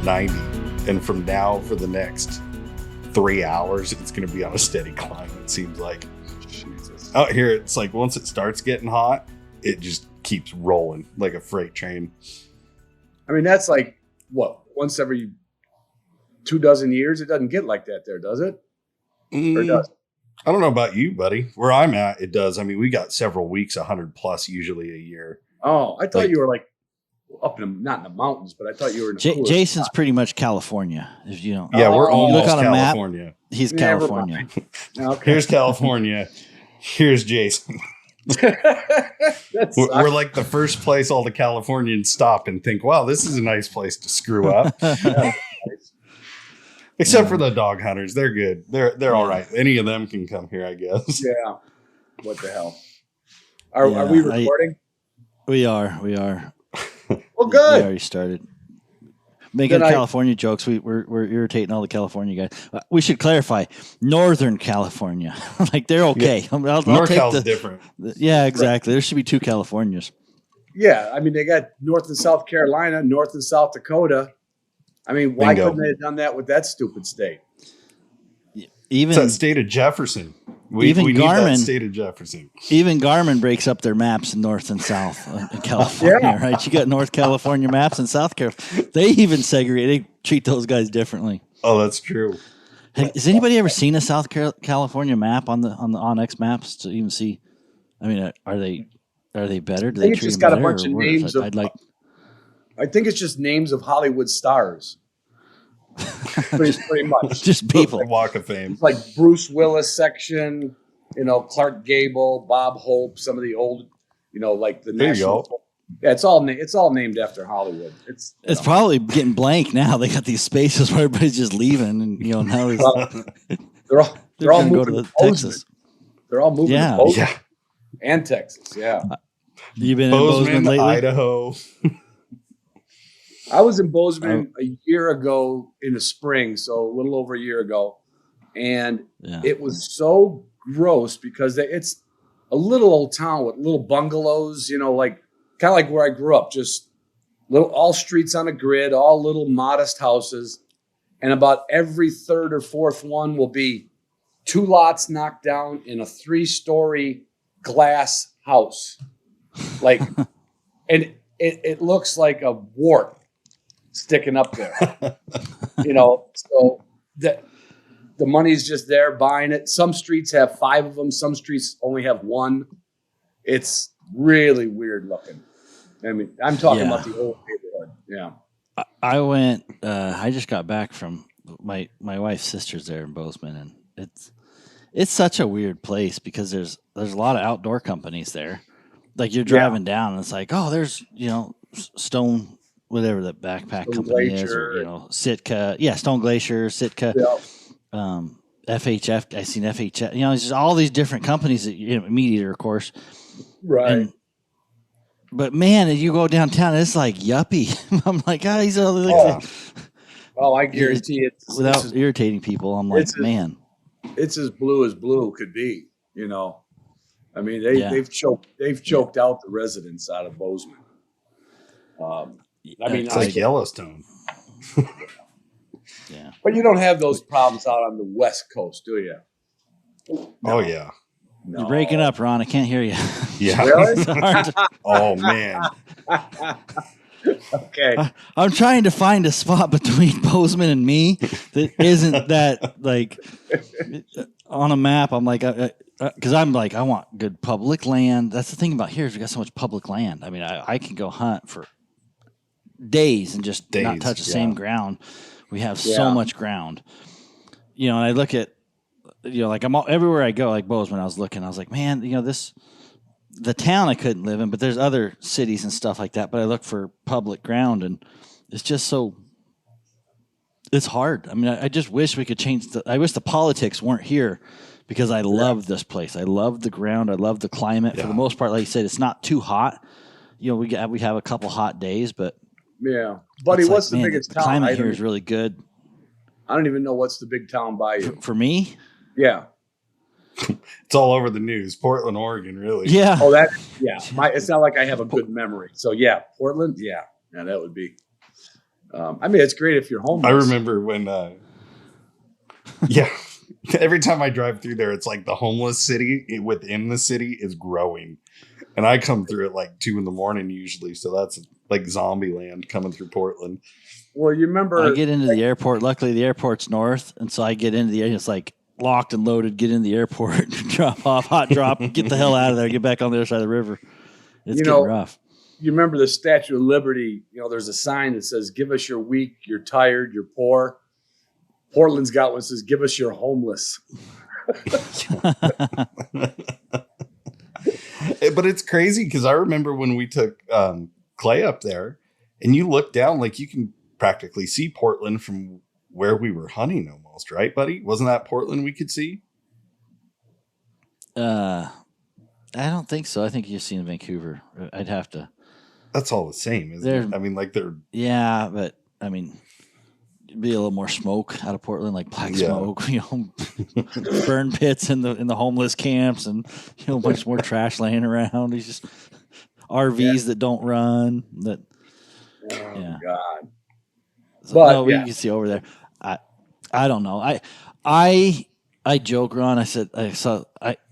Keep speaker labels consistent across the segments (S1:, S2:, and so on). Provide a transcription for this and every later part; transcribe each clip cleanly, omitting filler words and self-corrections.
S1: 90. And from now for the next 3 hours, it's going to be on a steady climb, it seems like. Jesus. Out here, it's like once it starts getting hot, it just keeps rolling like a freight train.
S2: I mean, that's like, what, once every 24 years? It doesn't get like that there, does it? Or does it?
S1: I don't know about you, buddy. Where I'm at, it does. I mean, we got several weeks, 100 plus usually a year.
S2: Oh, I thought you were like up in not in the mountains, but I thought you were in the
S3: Jason's pretty much California. If you don't,
S1: yeah, we're almost
S3: look on
S1: California.
S3: A map, he's California.
S2: Okay.
S1: Here's California. Here's Jason. We're like the first place all the Californians stop and think, wow, this is a nice place to screw up. Except for the dog hunters. They're good. They're all right. Any of them can come here, I guess.
S2: Yeah. What the hell? Are we recording?
S3: We are.
S2: Well, good.
S3: We already started. Making California jokes. We're irritating all the California guys. We should clarify. Northern California. Like, they're okay.
S1: Yeah.
S3: NorCal's
S1: different.
S3: Yeah, exactly. Right. There should be 2 Californias.
S2: Yeah. I mean, they got North and South Carolina, North and South Dakota. I mean, why couldn't they have done that with that stupid state?
S1: It's that state of Jefferson. We need that state of Jefferson.
S3: Even Garmin breaks up their maps in North and South in California, right? You got North California maps and South Carolina. They even segregate. They treat those guys differently.
S1: Oh, that's true.
S3: Has anybody ever seen a South California map on the Onyx maps to even see? I mean, are they better? Do they treat
S2: just
S3: them
S2: got a
S3: better,
S2: bunch of names. I think it's just names of Hollywood stars. pretty much
S3: just people.
S1: Walk of Fame.
S2: It's like Bruce Willis section, Clark Gable, Bob Hope, some of the old, like the national. Yeah, it's all named after Hollywood. It's
S3: probably getting blank now. They got these spaces where everybody's just leaving, and now
S2: they're all moving
S3: to Texas.
S2: They're all moving to Bozeman and Texas. Yeah,
S3: you've been in Bozeman lately,
S1: Idaho.
S2: I was in Bozeman a year ago in the spring, so a little over a year ago, and it was so gross because it's a little old town with little bungalows, like kind of like where I grew up, just all streets on a grid, all little modest houses, and about every third or fourth one will be 2 lots knocked down in a 3-story glass house, like, and it looks like a wart sticking up there, so that the money's just there buying it. Some streets have 5 of them. Some streets only have 1. It's really weird looking. I mean, I'm talking about the old neighborhood. Yeah.
S3: I just got back from my wife's sister's there in Bozeman, and it's such a weird place because there's a lot of outdoor companies there. Like, you're driving down and it's like, oh, there's, Stone, whatever the backpack
S2: Stone
S3: company
S2: Glacier.
S3: is, or, Sitka. Yeah, Stone Glacier, Sitka.
S2: Yeah.
S3: FHF. I've seen FHF. It's just all these different companies that Meat Eater, of course.
S2: Right.
S3: But man, you go downtown, it's like yuppie. I'm like, he's
S2: I guarantee it.
S3: Without irritating people, I'm like, man,
S2: it's as blue could be. I mean, they've choked out the residents out of Bozeman.
S1: It's like Yellowstone.
S3: Yeah,
S2: but you don't have those problems out on the West Coast, do you?
S1: No. Oh yeah.
S3: No. You're breaking up, Ron. I can't hear you.
S1: Yeah.
S2: Really?
S1: Oh man.
S2: Okay.
S3: I'm trying to find a spot between Bozeman and me that isn't that like on a map. I'm like, because I'm like, I want good public land. That's the thing about here is we got so much public land. I mean, I can go hunt for days and just not touch the same ground. We have so much ground, and I look at, like everywhere I go, like Bozeman, I was like, man, the town I couldn't live in, but there's other cities and stuff like that. But I look for public ground, and it's just it's hard. I mean, I just wish we could change I wish the politics weren't here, because I love this place. I love the ground. I love the climate. For the most part, like you said, it's not too hot. We have a couple hot days, but
S2: yeah, buddy, what's the biggest town?
S3: The climate here is really good.
S2: I don't even know what's the big town by you.
S3: For me?
S2: Yeah.
S1: It's all over the news. Portland, Oregon, really.
S3: Yeah.
S2: Oh, it's not like I have a good memory. So yeah, Portland. Yeah, that would be. I mean, it's great if you're homeless.
S1: I remember when, yeah, every time I drive through there, it's like the homeless city within the city is growing. And I come through at like 2 a.m. usually. So that's like zombie land coming through Portland.
S2: Well, you remember.
S3: I get into the airport. Luckily, the airport's north. And so I get into the it's like locked and loaded, get in the airport, drop off, hot drop, get the hell out of there, get back on the other side of the river. It's getting rough.
S2: You remember the Statue of Liberty, there's a sign that says, give us your weak, you're tired, you're poor. Portland's got one that says, give us your homeless.
S1: But it's crazy because I remember when we took Clay up there and you look down, like you can practically see Portland from where we were hunting almost, right, buddy? Wasn't that Portland we could see?
S3: I don't think so. I think you've seen Vancouver. I'd have to.
S1: That's all the same, isn't it? I mean, like they're.
S3: Yeah, but I mean, it'd be a little more smoke out of Portland, like black smoke, burn pits in the homeless camps, and a bunch more trash laying around. It's just RVs that don't run. That.
S2: Oh God.
S3: So, but you can see over there. I don't know. I joke, Ron. I said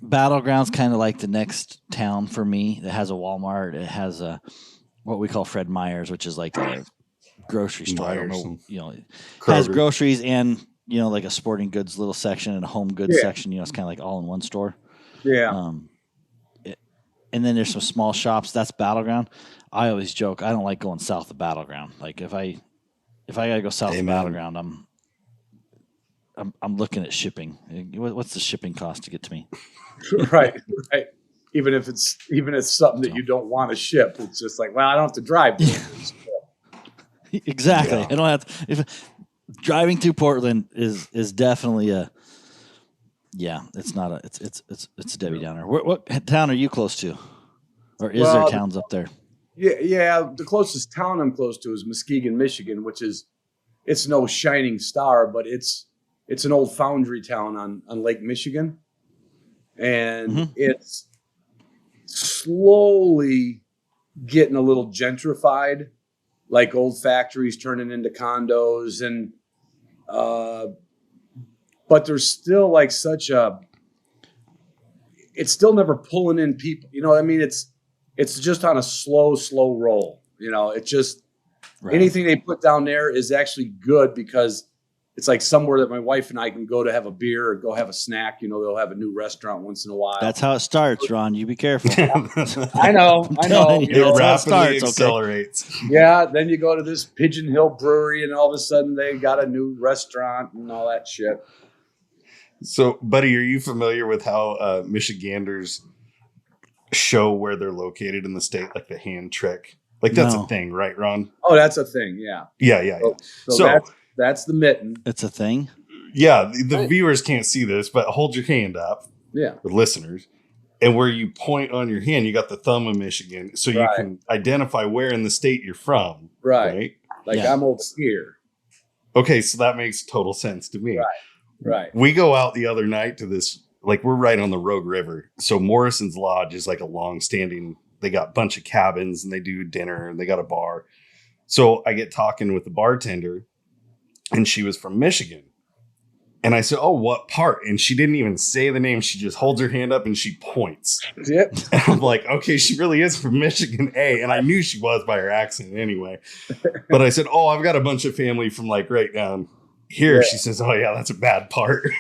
S3: Battleground's kind of like the next town for me. It has a Walmart. It has a what we call Fred Meyer's, which is like a grocery store. I don't know, it has groceries and like a sporting goods little section and a home goods section. It's kind of like all in one store.
S2: Yeah.
S3: And then there's some small shops. That's Battleground. I always joke I don't like going south of Battleground. Like if I gotta go south of Battleground, I'm looking at shipping. What's the shipping cost to get to me?
S2: Right. Even if it's something that you don't want to ship, it's just like, well, I don't have to drive.
S3: Exactly. Yeah. I don't have to. If driving through Portland is definitely it's not a it's a Debbie Downer. What town are you close to, or is there towns up there?
S2: Yeah. The closest town I'm close to is Muskegon, Michigan, which it's no shining star, but it's an old foundry town on Lake Michigan, and it's slowly getting a little gentrified, like old factories turning into condos, and but there's still like it's still never pulling in people. I mean, it's just on a slow roll. It just anything they put down there is actually good because it's like somewhere that my wife and I can go to have a beer or go have a snack. They'll have a new restaurant once in a while.
S3: That's how it starts, Ron. You be careful.
S2: I know.
S1: It rapidly accelerates.
S2: Okay. Yeah. Then you go to this Pigeon Hill Brewery and all of a sudden they got a new restaurant and all that shit.
S1: So, buddy, are you familiar with how Michiganders show where they're located in the state, like the hand trick? Like that's a thing, right, Ron?
S2: Oh, that's a thing. Yeah.
S1: Yeah.
S2: So that's the mitten.
S3: It's a thing.
S1: Yeah, the viewers can't see this, but hold your hand up.
S2: Yeah,
S1: the listeners, and where you point on your hand, you got the thumb of Michigan, so you can identify where in the state you're from.
S2: Right. Like I'm old skier.
S1: Okay, so that makes total sense to me.
S2: Right.
S1: We go out the other night to this, like we're right on the Rogue River. So Morrison's Lodge is like a long-standing. They got a bunch of cabins and they do dinner and they got a bar. So I get talking with the bartender. And she was from Michigan. And I said, oh, what part? And she didn't even say the name. She just holds her hand up and she points.
S2: Yep.
S1: And I'm like, okay, she really is from Michigan, A. And I knew she was by her accent anyway. But I said, oh, I've got a bunch of family from like right down here. Yeah. She says, oh, yeah, that's a bad part.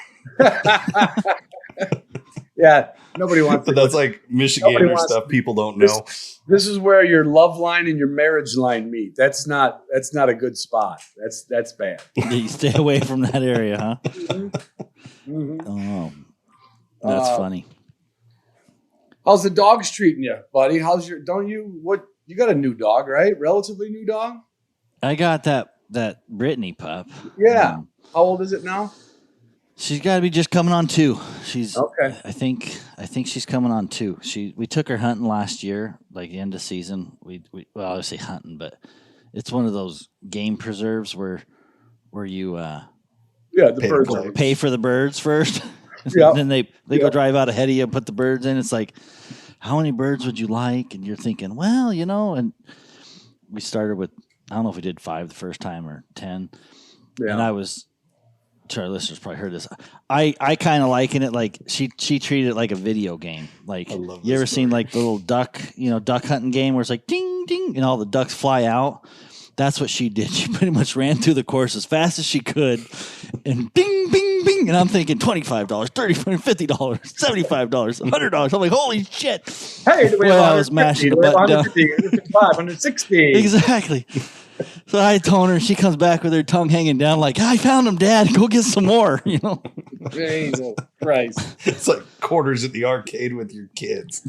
S2: Yeah, nobody wants
S1: but that's like Michigander stuff people don't know.
S2: This is where your love line and your marriage line meet. That's not a good spot. That's bad.
S3: You stay away from that area, huh? Mm-hmm. Oh, that's funny.
S2: How's the dogs treating you, buddy? You got a new dog, right? Relatively new dog?
S3: I got that Brittany pup.
S2: Yeah. How old is it now?
S3: She's got to be just coming on 2. She's
S2: okay.
S3: I think she's coming on 2. We took her hunting last year, like the end of season. We I would say hunting, but it's one of those game preserves where you pay for the birds first. Yeah. Then they go drive out ahead of you and put the birds in. It's like, how many birds would you like? And you're thinking, well, and we started with I don't know if we did 5 the first time or 10.
S2: Yeah.
S3: And I was, our listeners probably heard this. I kind of liken it like she treated it like a video game. Like, you ever seen like the little duck hunting game where it's like ding, ding, and all the ducks fly out? That's what she did. She pretty much ran through the course as fast as she could and bing, bing, bing. And I'm thinking $25, $30, $50, $75, $100. I'm like, holy shit.
S2: Hey, do we have
S3: I was mashing the button down.
S2: 150, 160.
S3: Exactly. So I told her, she comes back with her tongue hanging down like, I found him, Dad. Go get some more,
S2: Jesus Christ.
S1: It's like quarters at the arcade with your kids.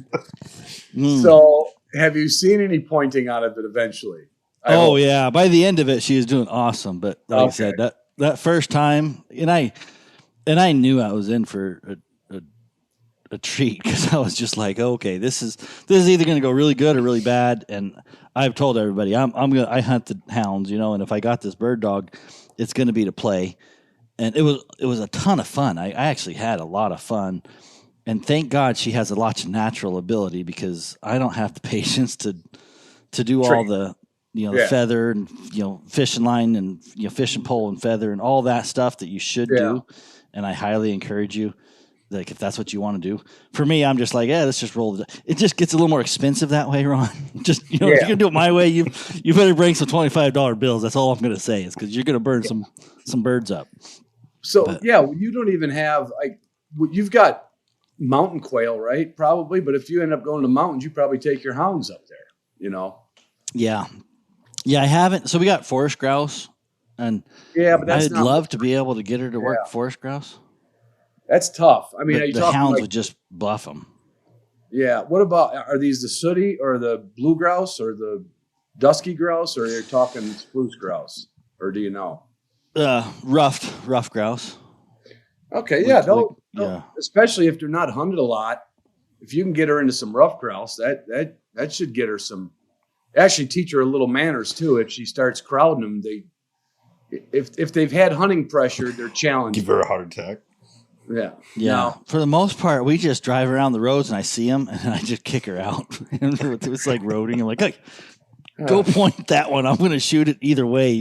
S2: So have you seen any pointing out of it eventually?
S3: Yeah. By the end of it, she was doing awesome. But like I said, that first time, and I knew I was in for a treat, because I was just like, okay, this is either going to go really good or really bad. And I've told everybody I hunt the hounds, and if I got this bird dog, it's going to be to play. And it was a ton of fun. I actually had a lot of fun, and thank God she has a lot of natural ability, because I don't have the patience to do all the the feather and fishing line and fishing pole and feather and all that stuff that you should do. And I highly encourage you, like, if that's what you want to do. For me, I'm just like, let's just roll it. It just gets a little more expensive that way, Ron. Just if you're gonna do it my way, you better bring some $25 bills. That's all I'm gonna say, is because you're gonna burn some birds up.
S2: So you don't even have you've got mountain quail, right? Probably, but if you end up going to the mountains, you probably take your hounds up there.
S3: Yeah, I haven't. So we got forest grouse, and
S2: but
S3: I'd love to be able to get her to work forest grouse.
S2: That's tough. I mean,
S3: the hounds would just buff them. Yeah.
S2: What about, are these the sooty or the blue grouse or the dusky grouse, or are you talking spruce grouse, or do you know?
S3: Rough grouse.
S2: Okay, especially if they're not hunted a lot. If you can get her into some rough grouse, that should get her some. Actually, teach her a little manners too. If she starts crowding them, if they've had hunting pressure, they're challenged.
S1: Give her a heart attack.
S2: Yeah.
S3: No, for the most part, we just drive around the roads and I see them and I just kick her out. It's like roading. I'm like, hey, go point that one. I'm going to shoot it either way.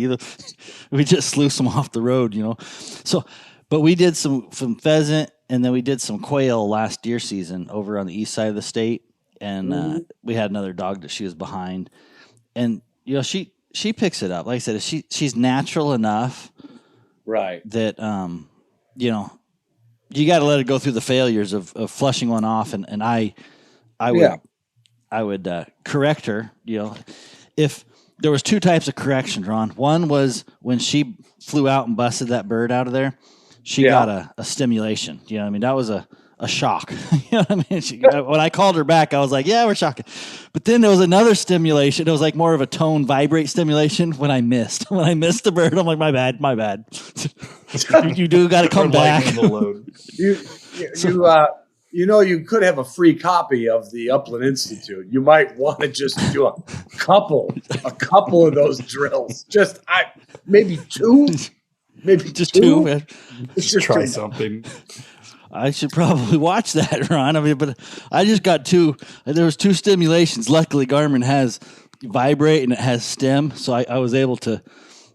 S3: We just sluice them off the road, So, but we did some pheasant, and then we did some quail last deer season over on the east side of the state. And we had another dog that she was behind, and she picks it up. Like I said, she's natural enough,
S2: right?
S3: That you got to let her go through the failures of flushing one off, and I would correct her. If there was 2 types of correction, Ron. One was when she flew out and busted that bird out of there, she got a stimulation. I mean, that was a shock. What I mean? When I called her back, I was like, we're shocking. But then there was another stimulation. It was like more of a tone vibrate stimulation when I missed. When I missed the bird, I'm like, my bad. you do got to come back.
S2: You could have a free copy of the Upland Institute. You might want to just do a couple of those drills. Maybe 2. Maybe
S3: just 2.
S1: Let's just try something.
S3: I should probably watch that, Ron. I mean, but I just got 2. There was 2 stimulations. Luckily, Garmin has vibrate and it has stem, so I was able to,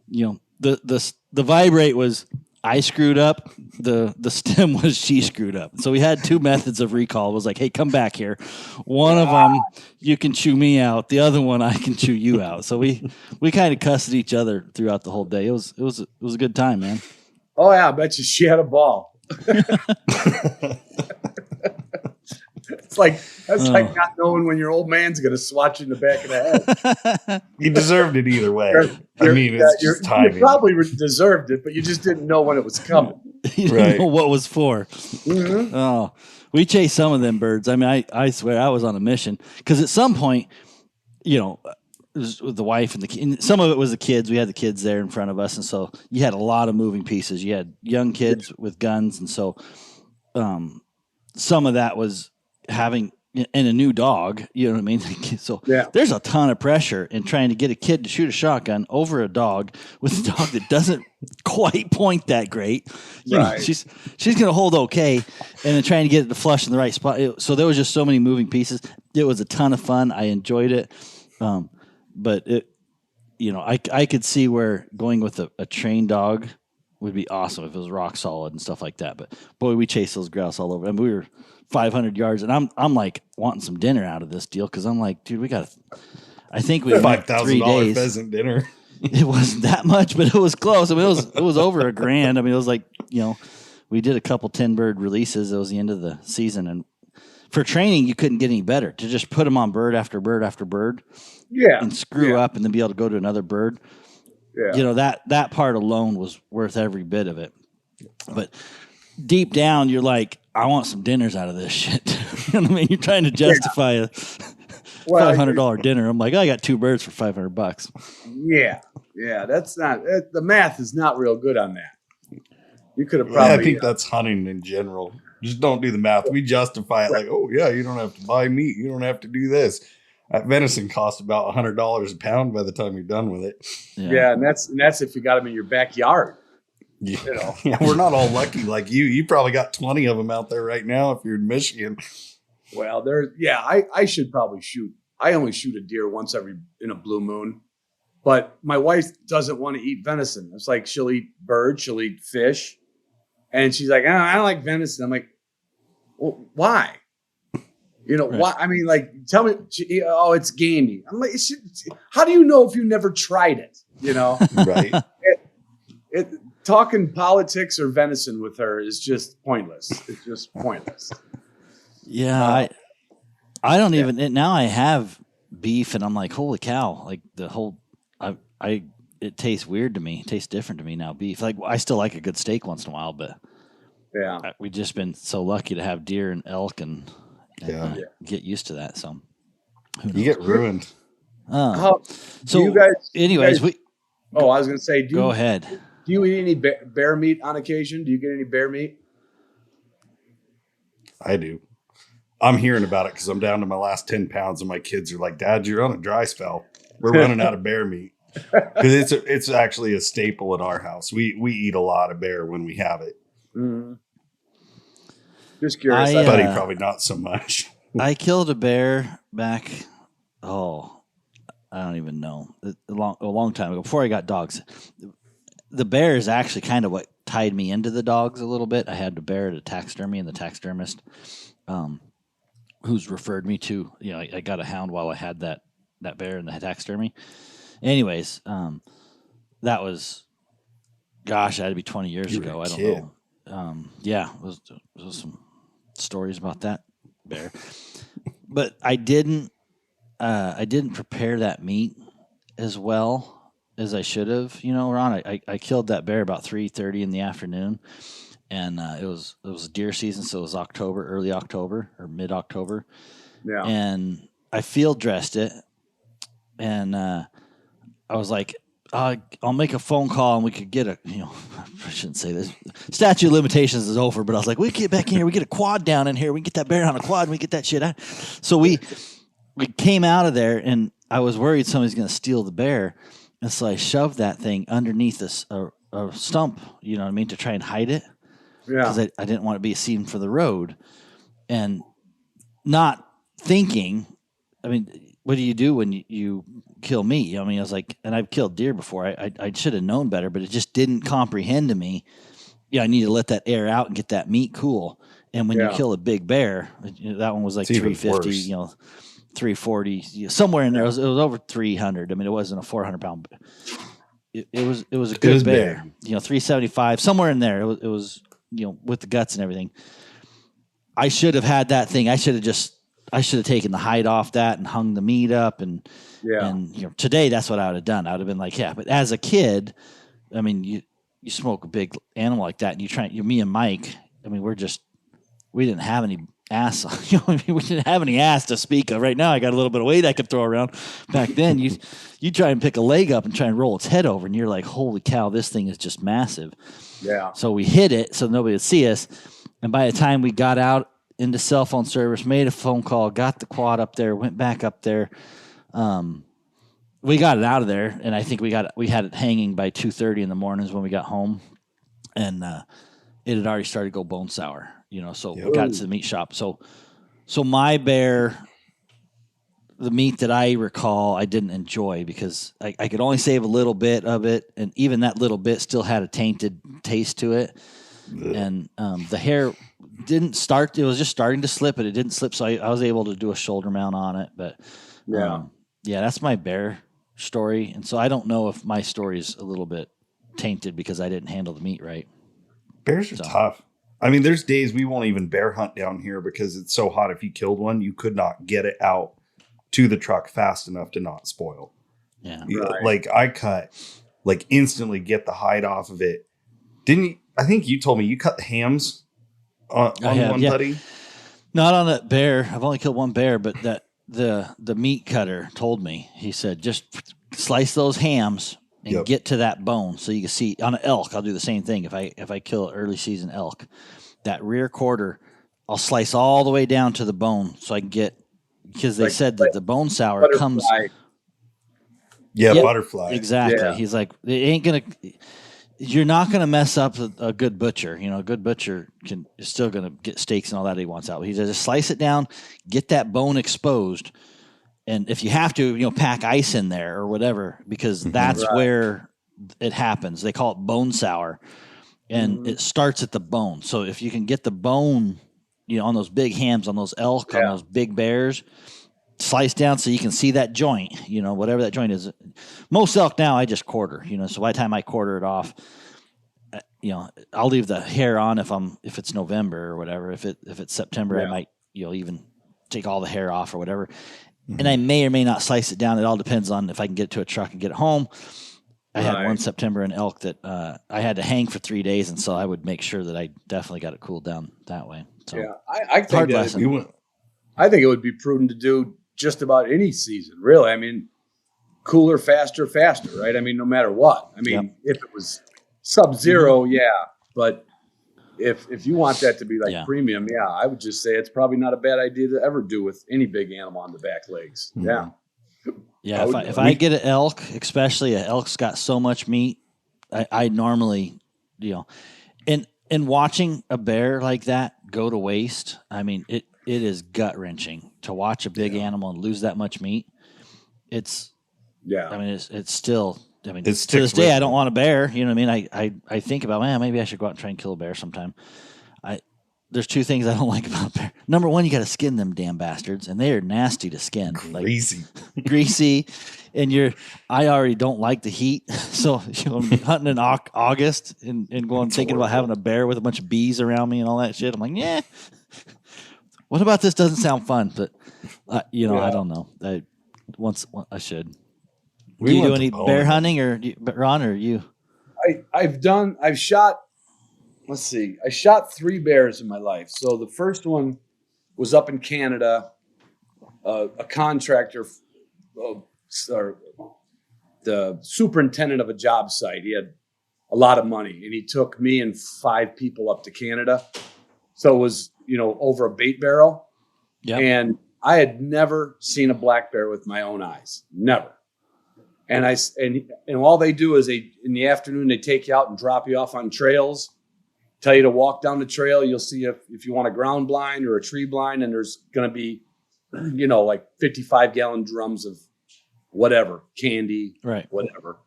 S3: the vibrate was I screwed up. The stem was she screwed up. So we had 2 methods of recall. It was like, hey, come back here. One of them you can chew me out. The other one I can chew you out. So we kind of cussed at each other throughout the whole day. It was a good time, man.
S2: Oh yeah, I bet you she had a ball. That's like not knowing when your old man's going to swat you in the back of the head.
S1: You deserved it either way. It's just timing.
S2: You probably deserved it, but you just didn't know when it was coming.
S3: You didn't know what was for. Mm-hmm. Oh, we chased some of them birds. I mean, I swear I was on a mission, because at some point, it was with the wife and the kids. And some of it was the kids. We had the kids there in front of us, and so you had a lot of moving pieces. You had young kids with guns, and so some of that was having and a new dog. You know what I mean? So there's a ton of pressure in trying to get a kid to shoot a shotgun over a dog with a dog that doesn't quite point that great. She's going to hold okay, and then trying to get it to flush in the right spot. So there was just so many moving pieces. It was a ton of fun. I enjoyed it. But I could see where going with a trained dog would be awesome if it was rock solid and stuff like that. But boy, we chased those grouse all over. I mean, we were 500 yards, and I'm like wanting some dinner out of this deal because I'm like, dude, we got. I think we went 3 days.
S1: pheasant dinner.
S3: It wasn't that much, but it was close. I mean, it was over $1,000. I mean, it was like we did a couple 10-bird releases. It was the end of the season, and for training, you couldn't get any better. To just put them on bird after bird after bird, and screw up, and then be able to go to another bird. Yeah. That part alone was worth every bit of it. But deep down, you're like, I want some dinners out of this shit. You know what I mean? You're trying to justify a $500 dinner. I'm like, I got 2 birds for $500.
S2: Yeah. That's not the math is not real good on that. You could have probably.
S1: I think that's hunting in general. Just don't do the math. We justify it like, oh yeah, you don't have to buy meat. You don't have to do this. Venison costs about $100 a pound by the time you're done with it.
S2: Yeah, and that's if you got them in your backyard.
S1: Yeah. Yeah, we're not all lucky like you. You probably got 20 of them out there right now if you're in Michigan.
S2: Well, I should probably shoot. I only shoot a deer once in a blue moon, but my wife doesn't want to eat venison. It's like she'll eat bird, she'll eat fish, and she's like, I don't like venison. I'm like, well, why? Why? I mean, like, tell me. Oh, it's gamey. I'm like, how do you know if you never tried it?
S1: Right.
S2: Talking politics or venison with her is just pointless. It's just pointless.
S3: Yeah, I don't even now. I have beef, and I'm like, holy cow! Like the whole, it tastes weird to me. It tastes different to me now. Beef, like I still like a good steak once in a while, but we've just been so lucky to have deer and elk and get used to that. So
S1: you get ruined.
S2: So you guys,
S3: anyways,
S2: I was going to say,
S3: go ahead.
S2: Do you eat any bear meat on occasion? Do you get any bear meat?
S1: I do. I'm hearing about it because I'm down to my last 10 pounds, and my kids are like, Dad, you're on a dry spell. We're running out of bear meat. Because it's actually a staple in our house. We eat a lot of bear when we have it.
S2: Mm-hmm. Just curious.
S1: Buddy, probably not so much.
S3: I killed a bear back, I don't even know, a long time ago, before I got dogs. The bear is actually kind of what tied me into the dogs a little bit. I had the bear at a taxidermy, and the taxidermist who's referred me to, I got a hound while I had that bear in the taxidermy. Anyways, that was, gosh, that had to be 20 years ago. I don't know. It was some stories about that bear, but I didn't prepare that meat as well as I should have. Ron, I killed that bear about 3:30 in the afternoon, and it was deer season, so it was early October or mid October.
S2: Yeah, and
S3: I field dressed it, and I was like, I'll make a phone call and we could get I shouldn't say this. Statute of limitations is over, but I was like, we get back in here, we get a quad down in here, we can get that bear on a quad, and we get that shit out. So we came out of there, and I was worried somebody's going to steal the bear, and so I shoved that thing underneath a stump, you know what I mean, to try and hide it. Yeah. Because I didn't want it to be seen for the road, and not thinking. I mean, what do you do when you kill meat? I mean, I was like, and I've killed deer before. I should have known better, but it just didn't comprehend to me. I need to let that air out and get that meat cool. And when you kill a big bear, that one was like 350, 340, somewhere in there. It was over 300. I mean, it wasn't a 400-pound. It was a good bear. 375, somewhere in there. It was with the guts and everything. I should have had that thing. I should have taken the hide off that and hung the meat up, and today that's what I would have done. I would have been like, but as a kid, I mean, you smoke a big animal like that, and me and Mike, I mean, we didn't have any ass. We didn't have any ass to speak of. Right now, I got a little bit of weight I could throw around. Back then, you try and pick a leg up and try and roll its head over, and you're like, holy cow, this thing is just massive. Yeah. So we hid it so nobody would see us, and by the time we got out into cell phone service, made a phone call, got the quad up there, went back up there. We got it out of there, and I think we had it hanging by 2:30 in the mornings when we got home, and it had already started to go bone sour. So we got to the meat shop. So my bear, the meat that I recall I didn't enjoy because I could only save a little bit of it, and even that little bit still had a tainted taste to it. Ugh. And the hair didn't start; it was just starting to slip, but it didn't slip, so I was able to do a shoulder mount on it. But that's my bear story, and so I don't know if my story is a little bit tainted because I didn't handle the meat right.
S1: Bears are tough. I mean, there's days we won't even bear hunt down here because it's so hot. If you killed one, you could not get it out to the truck fast enough to not spoil.
S3: Yeah.
S1: Right. Like I cut, like instantly get the hide off of it. Didn't you? I think you told me you cut the hams on one buddy.
S3: Not on that bear. I've only killed one bear, but that the meat cutter told me. He said, just slice those hams and get to that bone so you can see. On an elk, I'll do the same thing. If I kill early season elk, that rear quarter, I'll slice all the way down to the bone so I can get, because they said that the bone sour comes.
S1: Butterfly.
S3: Exactly. Yeah. He's like, you're not going to mess up a good butcher. You know, a good butcher is still going to get steaks and all that he wants out. He says, just slice it down, get that bone exposed. And if you have to, pack ice in there or whatever, because that's where it happens. They call it bone sour, and it starts at the bone. So if you can get the bone, on those big hams, on those elk, on those big bears, slice down so you can see that joint, whatever that joint is. Most elk now I just quarter, so by the time I quarter it off, I'll leave the hair on if it's November or whatever. If it's September, I might, even take all the hair off or whatever. And I may or may not slice it down. It all depends on if I can get it to a truck and get it home. I had one September an elk that I had to hang for 3 days, and so I would make sure that I definitely got it cooled down that way. So,
S2: I think hard lesson. I think it would be prudent to do just about any season, really. I mean, cooler, faster, right? I mean, no matter what. I mean, if it was sub-zero, but if you want that to be like premium, I would just say it's probably not a bad idea to ever do with any big animal on the back legs.
S3: Yeah. Yeah. If I get an elk, especially an elk's got so much meat, I normally, and watching a bear like that go to waste, I mean, it is gut wrenching to watch a big animal and lose that much meat. It's, I mean, it's still, I mean, to this day, I don't want a bear. You know what I mean? I think about, man, maybe I should go out and try and kill a bear sometime. There's two things I don't like about bear. Number one, you got to skin them damn bastards, and they are nasty to skin. Greasy. And I already don't like the heat. So, hunting in August and going thinking about having a bear with a bunch of bees around me and all that shit. I'm like, yeah. What about this doesn't sound fun? But, I don't know. I should. Do you do any bear hunting or Ron or you?
S2: I shot 3 bears in my life. So the first one was up in Canada, a contractor, or the superintendent of a job site. He had a lot of money, and he took me and 5 people up to Canada. So it was, over a bait barrel. Yep. And I had never seen a black bear with my own eyes. Never. And all they do is in the afternoon, they take you out and drop you off on trails, tell you to walk down the trail. You'll see if you want a ground blind or a tree blind, and there's going to be, like 55-gallon drums of whatever, candy, whatever.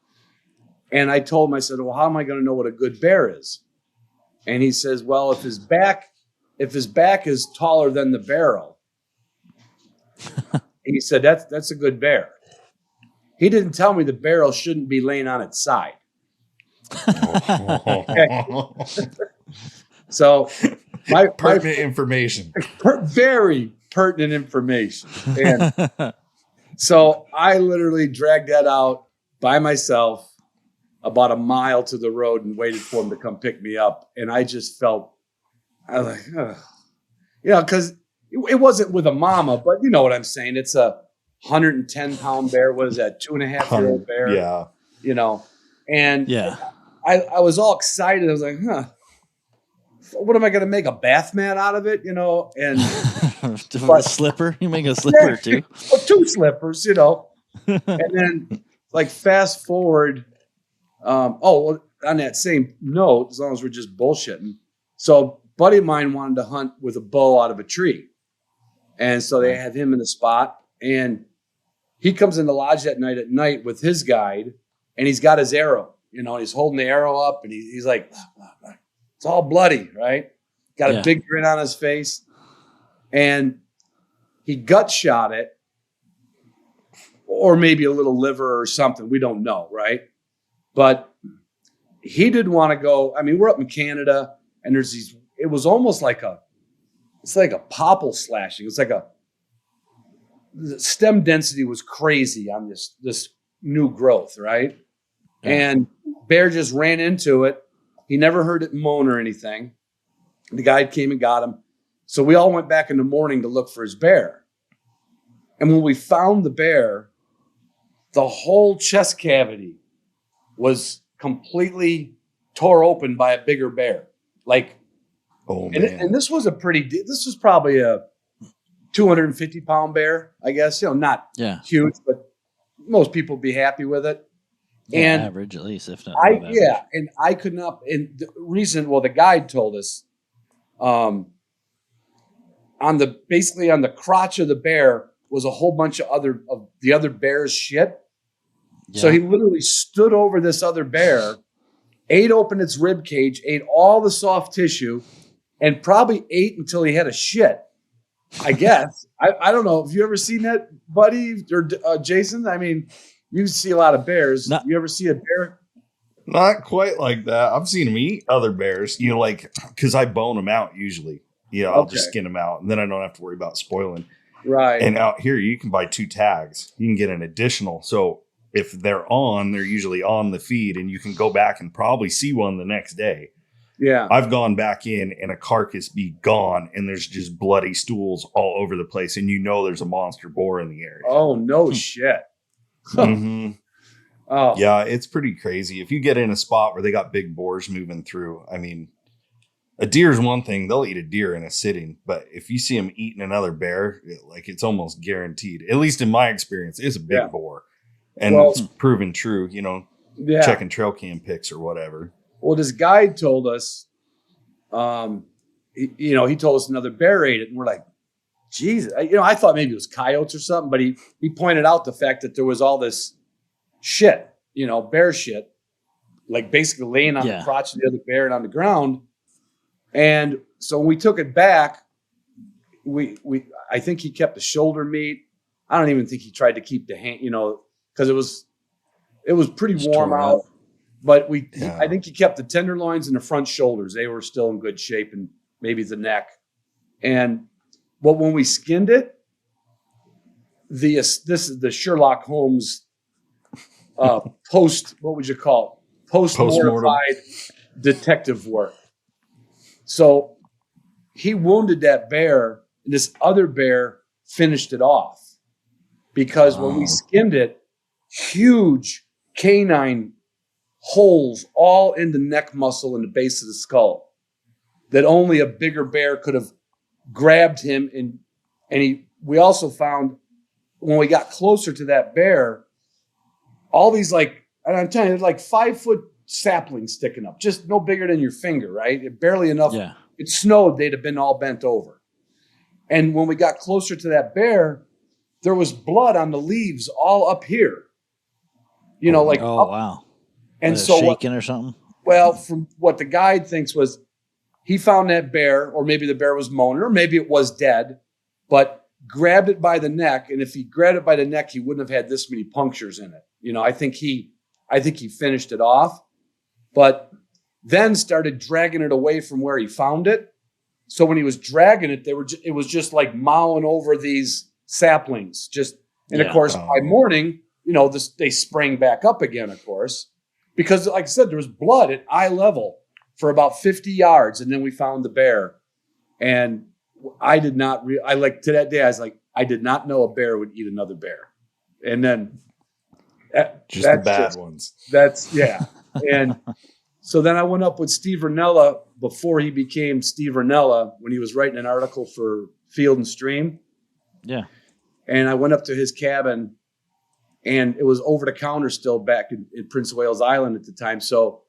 S2: And I told him, I said, well, how am I going to know what a good bear is? And he says, well, if his back is taller than the barrel, he said, that's a good bear. He didn't tell me the barrel shouldn't be laying on its side. So my
S1: pertinent information.
S2: Very pertinent information. And so I literally dragged that out by myself about a mile to the road and waited for him to come pick me up. And I just felt, I was like, ugh. Because it wasn't with a mama, but you know what I'm saying. It's a 110-pound bear. What is that? 2.5-year-old bear.
S1: Yeah.
S2: And I was all excited. I was like, what am I going to make a bath mat out of it? And
S3: a slipper. You make a slipper too.
S2: Well, 2 slippers. And then fast forward. On that same note, as long as we're just bullshitting. So a buddy of mine wanted to hunt with a bow out of a tree. And so they had him in the spot, and he comes in the lodge that night at night with his guide, and he's got his arrow. You know, he's holding the arrow up, and he's like, it's all bloody, right? Got a big grin on his face. And he gut shot it, or maybe a little liver or something. We don't know, right? But he didn't want to go. I mean, we're up in Canada, and there's these, it was almost like it's like a popple slashing. It's like the stem density was crazy on this new growth, right? Yeah. And bear just ran into it. He never heard it moan or anything. The guide came and got him. So we all went back in the morning to look for his bear. And when we found the bear, the whole chest cavity was completely tore open by a bigger bear. Like,
S1: oh man.
S2: And this was this was probably a 250-pound bear, I guess. You know, not huge, but most people would be happy with it.
S3: Yeah, and average at least, if not.
S2: And I could not. And the reason, well, the guide told us, on the crotch of the bear was a whole bunch of the other bear's shit. Yeah. So he literally stood over this other bear, ate open its rib cage, ate all the soft tissue, and probably ate until he had a shit. I guess. I don't know. Have you ever seen that, buddy, or Jason? I mean, you see a lot of bears. You ever see a bear?
S1: Not quite like that. I've seen them eat other bears, you know, like, because I bone them out usually. You know, I'll just skin them out, and then I don't have to worry about spoiling.
S2: Right.
S1: And out here, you can buy 2 tags. You can get an additional. So if they're usually on the feed, and you can go back and probably see one the next day.
S2: Yeah.
S1: I've gone back in and a carcass be gone, and there's just bloody stools all over the place, and you know there's a monster boar in the area.
S2: Oh, no shit.
S1: Mm-hmm.
S2: Oh.
S1: Yeah, it's pretty crazy. If you get in a spot where they got big boars moving through, I mean, a deer is one thing. They'll eat a deer in a sitting. But if you see them eating another bear, it's almost guaranteed. At least in my experience, it's a big boar. And it's proven true, you know, checking trail cam pics or whatever.
S2: Well, this guide told us, he told us another bear ate it. And we're like, Jesus. I thought maybe it was coyotes or something. But he pointed out the fact that there was all this shit, bear shit, like basically laying on the crotch of the other bear and on the ground. And so when we took it back, I think he kept the shoulder meat. I don't even think he tried to keep the hand, because it was pretty warm out. But I think he kept the tenderloins and the front shoulders. They were still in good shape, and maybe the neck. But when we skinned it, this is the Sherlock Holmes post-mortified detective work. So he wounded that bear, and this other bear finished it off. Because when we skinned it, huge canine holes all in the neck muscle and the base of the skull that only a bigger bear could have grabbed him. We also found, when we got closer to that bear, all these, and I'm telling you, like 5-foot saplings sticking up, just no bigger than your finger, right? It barely enough. Yeah. It snowed, they'd have been all bent over. And when we got closer to that bear, there was blood on the leaves all up here.
S3: Wow.
S2: And so
S3: shaking or something?
S2: Well, from what the guide thinks was, he found that bear, or maybe the bear was moaning, or maybe it was dead, but grabbed it by the neck. And if he grabbed it by the neck, he wouldn't have had this many punctures in it. I think he finished it off, but then started dragging it away from where he found it. So when he was dragging it, it was just like mowing over these saplings. Of course, by morning, they sprang back up again, of course, because like I said, there was blood at eye level for about 50 yards. And then we found the bear. And I did not, to that day, I was like, I did not know a bear would eat another bear. And then
S1: the bad ones.
S2: And so then I went up with Steve Ranella before he became Steve Ranella, when he was writing an article for Field and Stream.
S3: Yeah.
S2: And I went up to his cabin, and it was over the counter still back in Prince of Wales Island at the time. So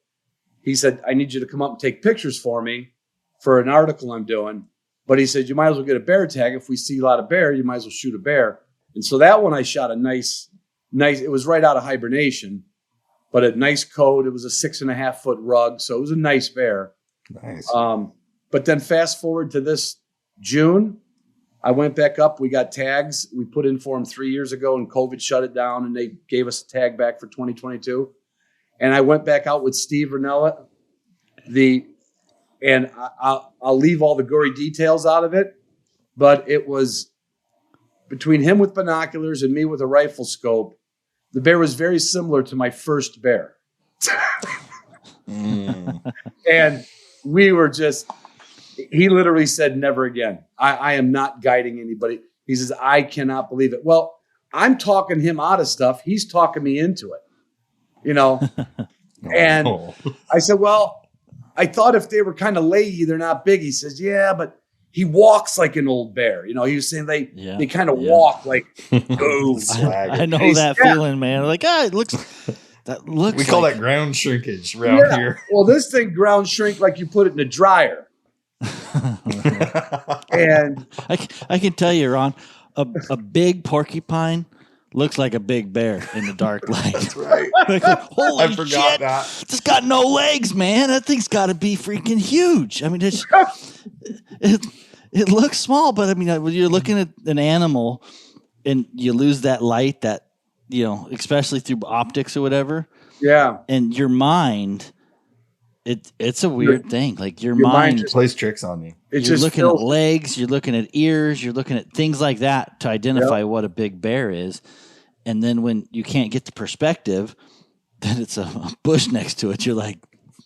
S2: he said, I need you to come up and take pictures for me for an article I'm doing. But he said, you might as well get a bear tag. If we see a lot of bear, you might as well shoot a bear. And so that one I shot a nice, it was right out of hibernation, but a nice coat. It was a 6.5 foot rug. So it was a nice bear.
S1: Nice.
S2: But then fast forward to this June, I went back up. We got tags. We put in for them 3 years ago, and COVID shut it down, and they gave us a tag back for 2022. And I went back out with Steve Ranella. And I'll leave all the gory details out of it, but it was between him with binoculars and me with a rifle scope. The bear was very similar to my first bear. And we were just, he literally said, never again. I am not guiding anybody. He says, I cannot believe it. Well, I'm talking him out of stuff. He's talking me into it, you know? And I said, well, I thought if they were kind of leggy, they're not big. He says, yeah, but he walks like an old bear. You know, he was saying they kind of walk like, oh,
S3: I know that feeling, man. Like, it looks.
S1: We call that ground shrinkage around here.
S2: Well, this thing ground shrink like you put it in a dryer. And
S3: I can tell you, Ron, a big porcupine looks like a big bear in the dark light.
S1: That's right.
S3: Like, holy
S1: I forgot
S3: shit,
S1: that.
S3: It's got no legs, man. That thing's got to be freaking huge. I mean, it looks small, but I mean, when you're looking at an animal and you lose that light, that, you know, especially through optics or whatever.
S2: Yeah.
S3: And your mind, it's a weird thing. Like your mind
S1: plays tricks on you.
S3: You're looking at legs, you're looking at ears, you're looking at things like that to identify what a big bear is. And then when you can't get the perspective, then it's a bush next to it. You're like,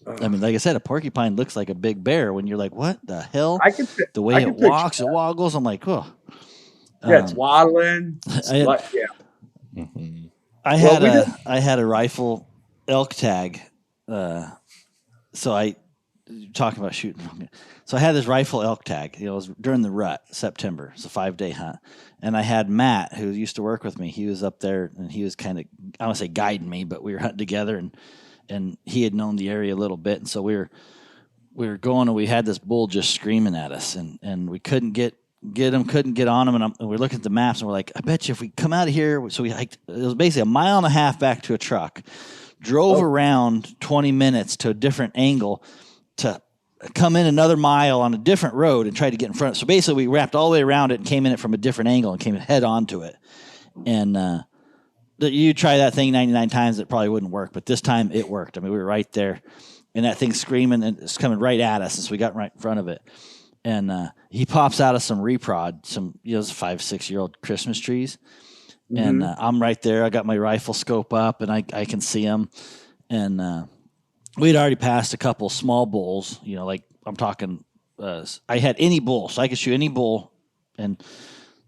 S3: I mean, like I said, a porcupine looks like a big bear when you're like, what the hell? The way it walks, it waggles. I'm like, oh.
S2: Yeah, it's waddling.
S3: I had a rifle elk tag. So talking about shooting. So I had this rifle elk tag. It was during the rut, September. It's a 5-day hunt. And I had Matt, who used to work with me. He was up there, and he was kind of, I don't want to say guiding me, but we were hunting together, and he had known the area a little bit. And so we were going, and we had this bull just screaming at us, and we couldn't get him, couldn't get on him. And we're looking at the maps, and we're like, I bet you if we come out of here. So we hiked, it was basically 1.5 miles back to a truck, drove around 20 minutes to a different angle to come in another mile on a different road and try to get in front. So basically we wrapped all the way around it and came in it from a different angle and came head on to it. And you try that thing 99 times, it probably wouldn't work. But this time it worked. I mean, we were right there, and that thing's screaming, and it's coming right at us. And so we got right in front of it. And he pops out of some reprod, some 5-6-year-old Christmas trees. Mm-hmm. And I'm right there. I got my rifle scope up, and I can see him. And we'd already passed a couple small bulls, like I'm talking, I had any bull, so I could shoot any bull. And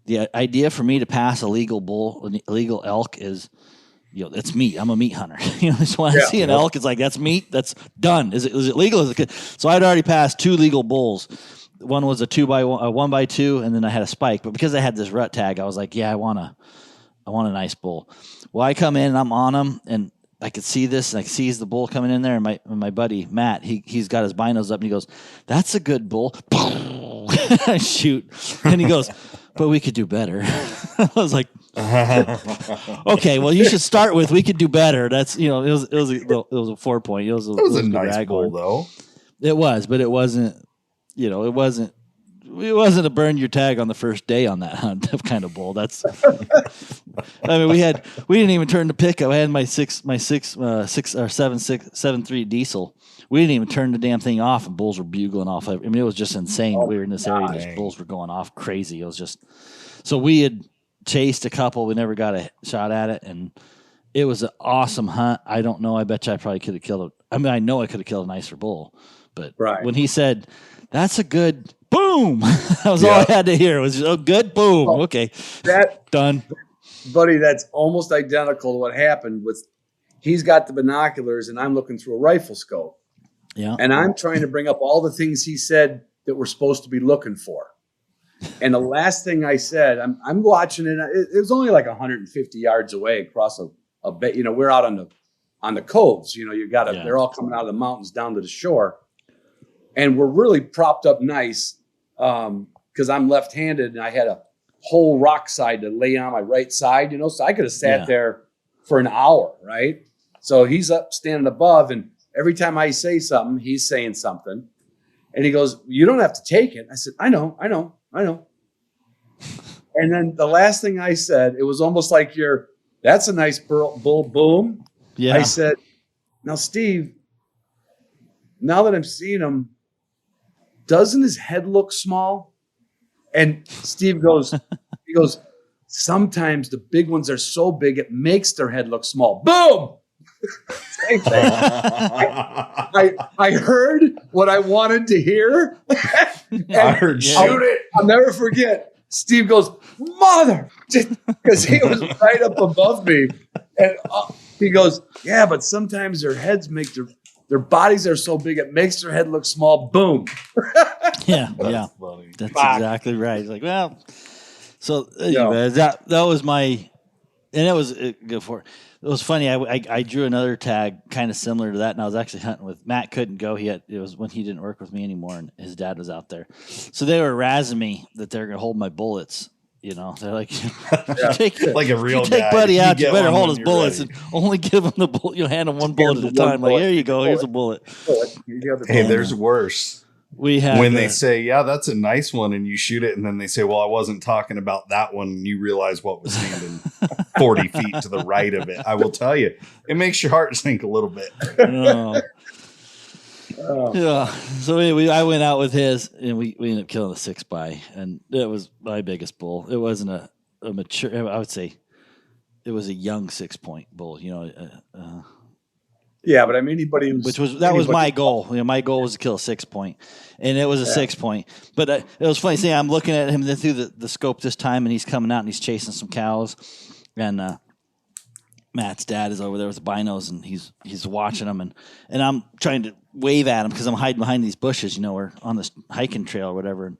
S3: the idea for me to pass a legal bull, an illegal elk is, it's meat. I'm a meat hunter. So when I see an elk, it's like, that's meat. That's done. Is it legal? Is it good? So I'd already passed 2 legal bulls. One was a 2x1, a 1x2, and then I had a spike. But because I had this rut tag, I was like, I want a nice bull. Well, I come in and I'm on him, and I could see this, and I see the bull coming in there, and my buddy Matt, he's got his binos up, and he goes, "That's a good bull." I shoot, and he goes, "But we could do better." I was like, "Okay, well, you should start with we could do better." That's it was a 4-point. It was
S1: a nice bull though.
S3: It was, but it wasn't. It wasn't a burn your tag on the first day on that hunt kind of bull. That's, I mean, we didn't even turn the pickup. I had my 7.3 diesel. We didn't even turn the damn thing off, and bulls were bugling off. I mean, it was just insane. We were in this area, and these bulls were going off crazy. It was just, so we had chased a couple. We never got a shot at it, and it was an awesome hunt. I don't know. I bet you I probably could have killed I know I could have killed a nicer bull, but when he said, "That's a good boom," that was all I had to hear. It was a good boom. Okay, done.
S2: Buddy, that's almost identical to what happened with, he's got the binoculars and I'm looking through a rifle scope.
S3: Yeah.
S2: And I'm trying to bring up all the things he said that we're supposed to be looking for. And the last thing I said, I'm watching it. It was only like 150 yards away across a bit. We're out on the coves. They're all coming out of the mountains down to the shore. And we're really propped up nice because I'm left-handed, and I had whole rock side to lay on my right side, so I could have sat there for an hour, right? So he's up standing above, and every time I say something, he's saying something. And he goes, you don't have to take it. I said, I know. And then the last thing I said, it was almost like that's a nice bull boom. Yeah. I said, now, Steve, now that I'm seeing him, doesn't his head look small? And Steve goes, sometimes the big ones are so big, it makes their head look small. Boom! Same thing. I heard what I wanted to hear.
S1: I heard shoot it.
S2: I'll never forget. Steve goes, mother, because he was right up above me. And he goes, yeah, but sometimes their heads make their bodies are so big, it makes their head look small. Boom.
S3: That's exactly right. He's like, well, so anyway, that was my, and it was good for. It was funny. I drew another tag kind of similar to that, and I was actually hunting with Matt. Couldn't go. It was when he didn't work with me anymore, and his dad was out there. So they were razzing me that they're going to hold my bullets. They're like,
S1: like a real
S3: take
S1: guy.
S3: Buddy out. You better hold his bullets
S1: ready.
S3: and only give him the bullet. Hand him one bullet at a time. Like, here you go. Here's a bullet.
S1: Hey, there's worse.
S3: We had
S1: when they say, yeah, that's a nice one, and you shoot it, and then they say, well, I wasn't talking about that one, and you realize what was standing 40 feet to the right of it. I will tell you, it makes your heart sink a little bit.
S3: Yeah. So anyway, I went out with his, and we ended up killing a 6x, and it was my biggest bull. It wasn't a mature, I would say it was a young 6-point bull,
S2: yeah, but I mean,
S3: that was my goal. My goal was to kill a 6-point, and it was a 6-point. But it was funny. See, I'm looking at him through the scope this time, and he's coming out and he's chasing some cows, and Matt's dad is over there with the binos, and he's watching them, and I'm trying to wave at him because I'm hiding behind these bushes. We're on this hiking trail or whatever.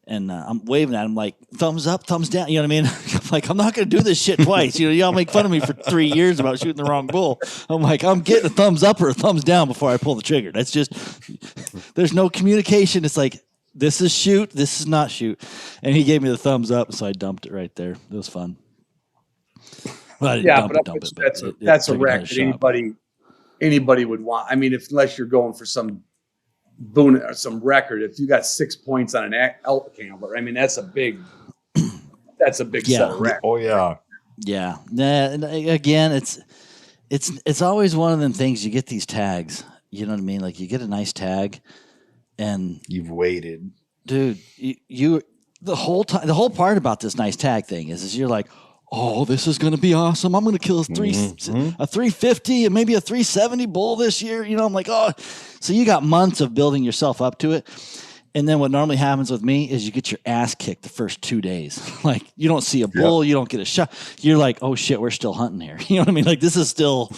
S3: And I'm waving at him like, thumbs up, thumbs down. You know what I mean? I'm like, I'm not going to do this shit twice. Y'all make fun of me for 3 years about shooting the wrong bull. I'm like, I'm getting a thumbs up or a thumbs down before I pull the trigger. That's just, there's no communication. It's like, this is shoot, this is not shoot. And he gave me the thumbs up, so I dumped it right there. It was fun. Well, I didn't dump it.
S2: That's a wreck that anybody would want. I mean, unless you're going for some boon or some record, if you got 6 points on an elk antler, I mean, that's a big set of records.
S1: Oh yeah.
S3: Yeah. And again, it's always one of them things. You get these tags, you know what I mean? Like you get a nice tag and
S1: you've waited,
S3: dude, you the whole part about this nice tag thing is you're like, oh, this is going to be awesome. I'm going to kill a 350 and maybe a 370 bull this year. I'm like, oh, so you got months of building yourself up to it. And then what normally happens with me is you get your ass kicked the first 2 days. Like you don't see a bull, you don't get a shot. You're like, oh shit, we're still hunting here. You know what I mean? Like this is still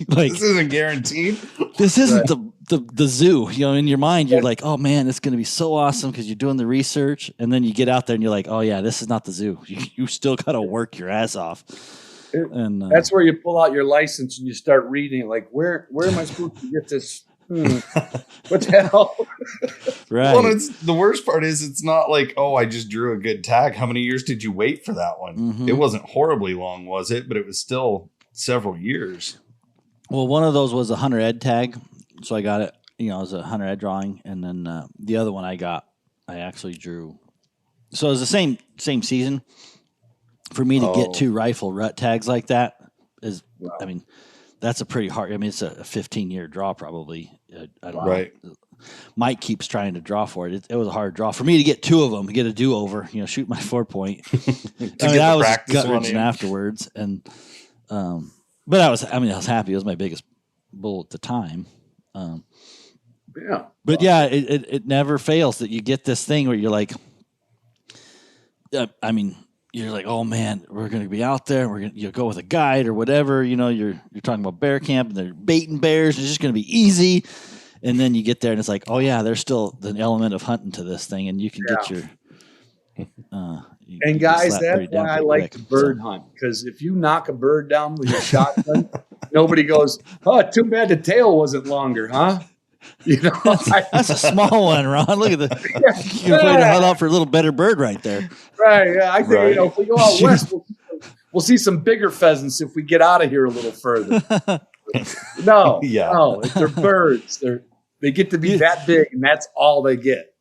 S3: like
S1: this isn't guaranteed.
S3: This isn't the zoo. In your mind, you're like, oh man, it's going to be so awesome because you're doing the research. And then you get out there and you're like, oh yeah, this is not the zoo. You still got to work your ass off. And
S2: that's where you pull out your license and you start reading it. Like, where am I supposed to get this? What the hell?
S3: Right.
S1: Well, the worst part is it's not like, oh, I just drew a good tag. How many years did you wait for that one? Mm-hmm. It wasn't horribly long, was it? But it was still several years.
S3: Well, one of those was a Hunter Ed tag, so I got it. It was a Hunter Ed drawing, and then the other one I actually drew. So it was the same season. For me to get 2 rifle rut tags like that is, wow. I mean, that's a pretty hard. I mean, it's a 15-year draw probably. I don't know. Mike keeps trying to draw for it. It was a hard draw for me to get 2 of them, to get a do-over. Shoot my 4-point. I was gut-wrenching afterwards, and but I was happy. It was my biggest bull at the time. But yeah, it never fails that you get this thing where you're like, you're like, oh man, we're going to be out there. We're going to go with a guide or whatever. You're talking about bear camp and they're baiting bears. It's just going to be easy. And then you get there and it's like, oh yeah, there's still an element of hunting to this thing, and you can get your.
S2: And guys, that's why I like to bird hunt, because if you knock a bird down with your shotgun, nobody goes, oh, too bad the tail wasn't longer, huh?
S3: That's a small one, Ron. Look at the you can put a hunt out for a little better bird right there.
S2: Right. Yeah. I think if we go out west, we'll see some bigger pheasants if we get out of here a little further. No, they're birds. They get to be that big, and that's all they get.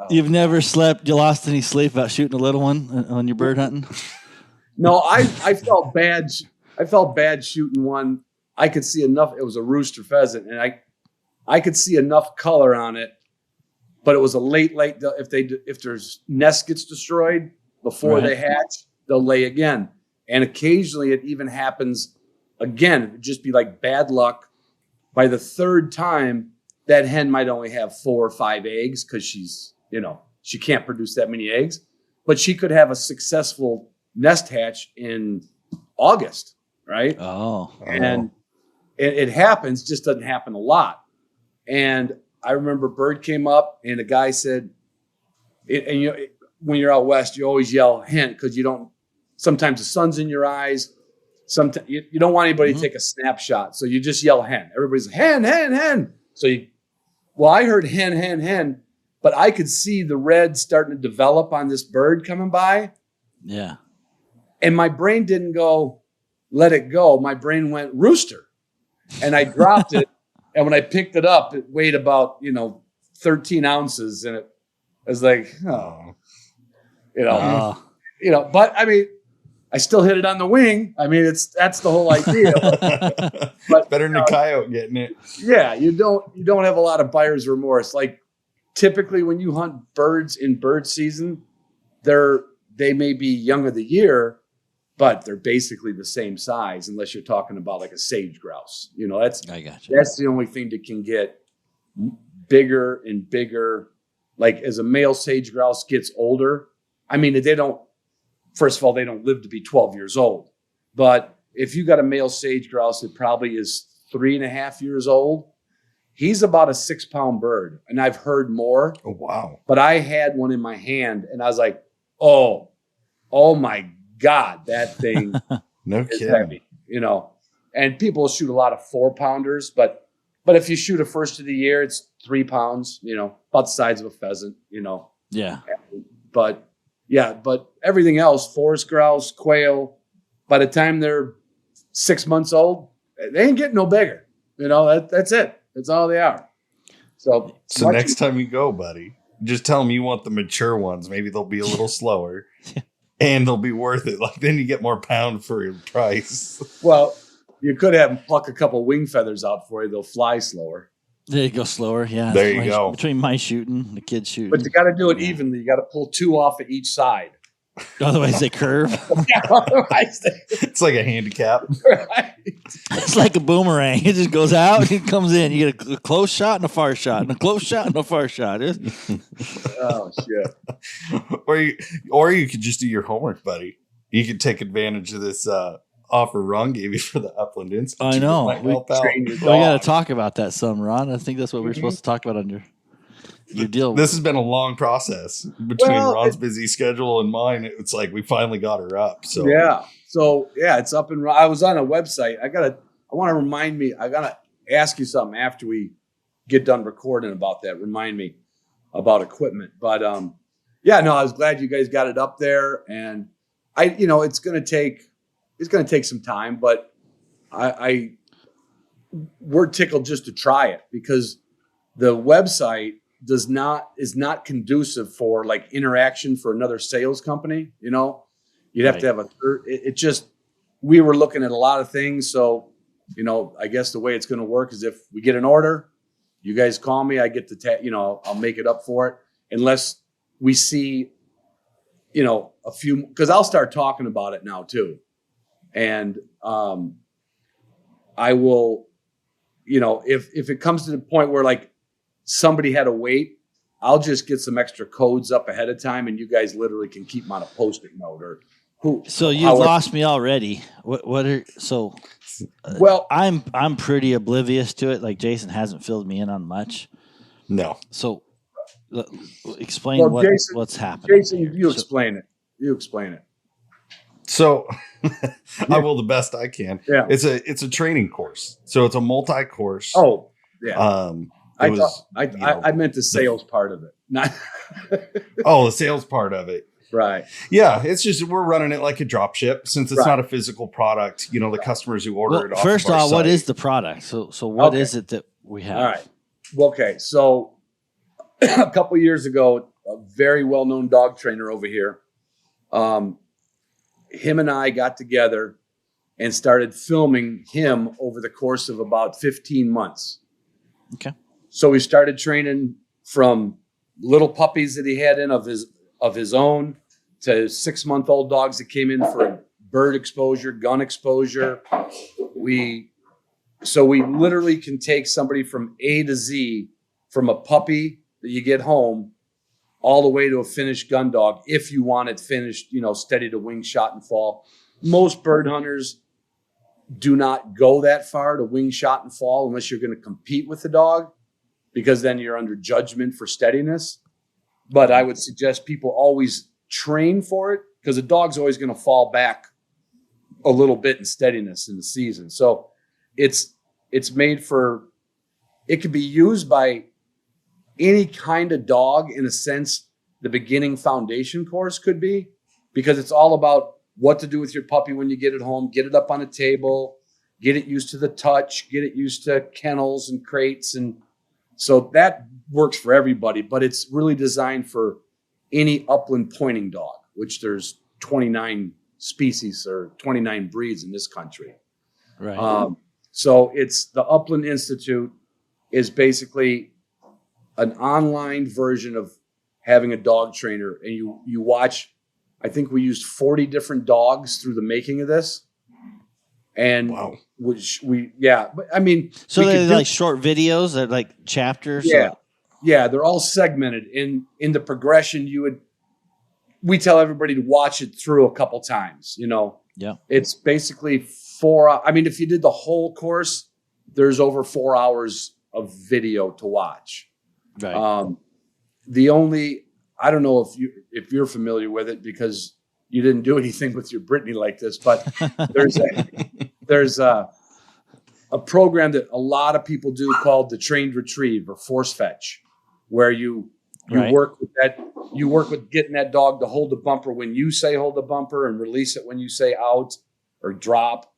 S3: You've never you lost any sleep about shooting a little one on your bird hunting?
S2: No, I felt bad. I felt bad shooting one. I could see enough. It was a rooster pheasant, and I could see enough color on it, but it was a late. If their nest gets destroyed before they hatch, they'll lay again. And occasionally it even happens again. It'd just be like bad luck. By the third time, that hen might only have 4 or 5 eggs because she can't produce that many eggs, but she could have a successful nest hatch in August, right? And it happens, just doesn't happen a lot. And I remember bird came up and a guy said, when you're out west, you always yell hen because sometimes the sun's in your eyes. Sometimes you don't want anybody to take a snapshot. So you just yell hen. Everybody's hen, hen, hen. So I heard hen, hen, hen, but I could see the red starting to develop on this bird coming by.
S3: Yeah.
S2: And my brain didn't go, let it go. My brain went rooster. And I dropped it. And when I picked it up, it weighed about, 13 ounces. And it was like, but I mean, I still hit it on the wing. I mean, that's the whole idea. But
S1: better than a coyote getting it.
S2: Yeah, you don't have a lot of buyer's remorse. Like typically when you hunt birds in bird season, they may be young of the year, but they're basically the same size unless you're talking about like a sage grouse. I got you. That's the only thing that can get bigger and bigger. Like as a male sage grouse gets older, I mean, first of all, they don't live to be 12 years old. But if you got a male sage grouse that probably is 3.5 years old, he's about a 6-pound bird. And I've heard more.
S1: Oh, wow.
S2: But I had one in my hand and I was like, oh my God, that thing
S1: no
S2: is
S1: kidding.
S2: heavy, and people shoot a lot of 4-pounders, but if you shoot a first of the year, it's 3 pounds, about the size of a pheasant,
S3: Yeah.
S2: But everything else, forest grouse, quail, by the time they're 6 months old, they ain't getting no bigger. That's it. That's all they are. So
S1: next time you go, buddy, just tell them you want the mature ones. Maybe they'll be a little slower and they'll be worth it. Like then you get more pound for your price.
S2: Well, you could have them pluck a couple wing feathers out for you. They'll fly slower.
S3: There you go, slower. Yeah.
S1: There you go.
S3: Between my shooting, the kids shooting.
S2: But you got to do it evenly. You got to pull 2 off at each side.
S3: Otherwise they curve.
S1: It's like a handicap.
S2: Right.
S3: It's like a boomerang. It just goes out and it comes in. You get a close shot and a far shot, and a close shot and a far shot.
S2: Oh shit!
S1: Or you could just do your homework, buddy. You could take advantage of this offer Ron gave you for the Upland Institute.
S3: I know.
S1: We
S3: got to talk about that some, Ron. I think that's what we're supposed to talk about on your deal.
S1: This has been a long process between Ron's busy schedule and mine. It's like we finally got her up. So
S2: it's up and I was on a website. I want to remind me. I gotta ask you something after we get done recording about that. Remind me about equipment. But I was glad you guys got it up there, and it's gonna take some time, but we're tickled just to try it because the website is not conducive for like interaction for another sales company. You'd have to have a third. We were looking at a lot of things. So, I guess the way it's going to work is if we get an order, you guys call me, I get the, I'll make it up for it unless we see, a few, cause I'll start talking about it now too. And, I will, if it comes to the point where like, somebody had to wait, I'll just get some extra codes up ahead of time and you guys literally can keep them on a Post-it note or who.
S3: So you've lost me already. Well, I'm pretty oblivious to it. Like Jason hasn't filled me in on much.
S1: No.
S3: So explain what's happening.
S2: Jason, you explain it. You explain it.
S1: So I will the best I can.
S2: Yeah.
S1: It's a training course. So it's a multi-course.
S2: Oh, yeah. I meant the sales part of it, not.
S1: Oh, the sales part of it.
S2: Right.
S1: Yeah, it's just we're running it like a drop ship since it's not a physical product. You know, the customers who order it off
S3: first
S1: of our
S3: off,
S1: site.
S3: what is the product? So what is it that we have?
S2: All right. Okay, so a couple years ago, a very well-known dog trainer over here, him and I got together and started filming him over the course of about 15 months.
S3: Okay.
S2: So we started training from little puppies that he had in of his own to 6-month-old dogs that came in for bird exposure, gun exposure. We literally can take somebody from A to Z, from a puppy that you get home all the way to a finished gun dog, if you want it finished, steady to wing, shot, and fall. Most bird hunters do not go that far to wing, shot, and fall unless you're going to compete with the dog, because then you're under judgment for steadiness. But I would suggest people always train for it, because a dog's always going to fall back a little bit in steadiness in the season. So it's made for, it could be used by any kind of dog. In a sense, the beginning foundation course could be, because it's all about what to do with your puppy when you get it home, get it up on a table, get it used to the touch, get it used to kennels and crates. And so that works for everybody, but it's really designed for any upland pointing dog, which there's 29 species or 29 breeds in this country.
S3: Right.
S2: So it's the Upland Institute is basically an online version of having a dog trainer, and you watch. I think we used 40 different dogs through the making of this, and
S1: wow.
S2: But I mean,
S3: so they're like short videos, they're like chapters.
S2: Yeah, they're all segmented in the progression. We tell everybody to watch it through a couple times.
S3: Yeah,
S2: it's basically 4. I mean, if you did the whole course, there's over 4 hours of video to watch.
S3: Right.
S2: I don't know if you're familiar with it, because you didn't do anything with your Brittany like this, but there's a program that a lot of people do called the trained retrieve or force fetch, where you work with that. You work with getting that dog to hold the bumper when you say hold the bumper, and release it when you say out or drop.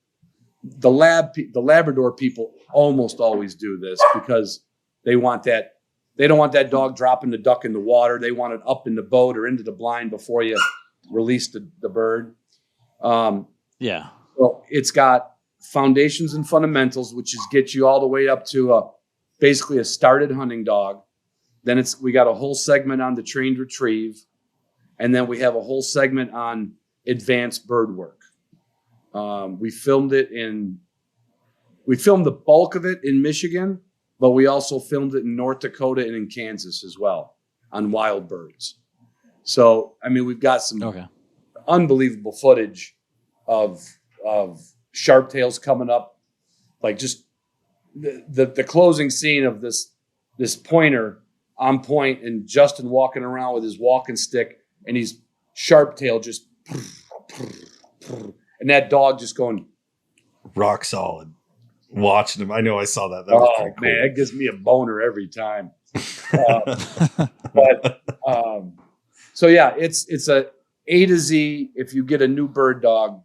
S2: The Labrador people almost always do this, because they want that. They don't want that dog dropping the duck in the water. They want it up in the boat or into the blind before you release the bird.
S3: Yeah.
S2: Well, it's got foundations and fundamentals, which gets you all the way up to basically a started hunting dog. Then we got a whole segment on the trained retrieve, and then we have a whole segment on advanced bird work. We filmed the bulk of it in Michigan, but we also filmed it in North Dakota and in Kansas as well on wild birds. So, I mean, we've got some unbelievable footage of sharp tails coming up, like just the closing scene of this pointer on point, and Justin walking around with his walking stick, and he's sharp tail just, and that dog just going
S1: rock solid. Watching him, I know I saw that. That was pretty cool.
S2: Man, it gives me a boner every time. So yeah, it's a A to Z. If you get a new bird dog,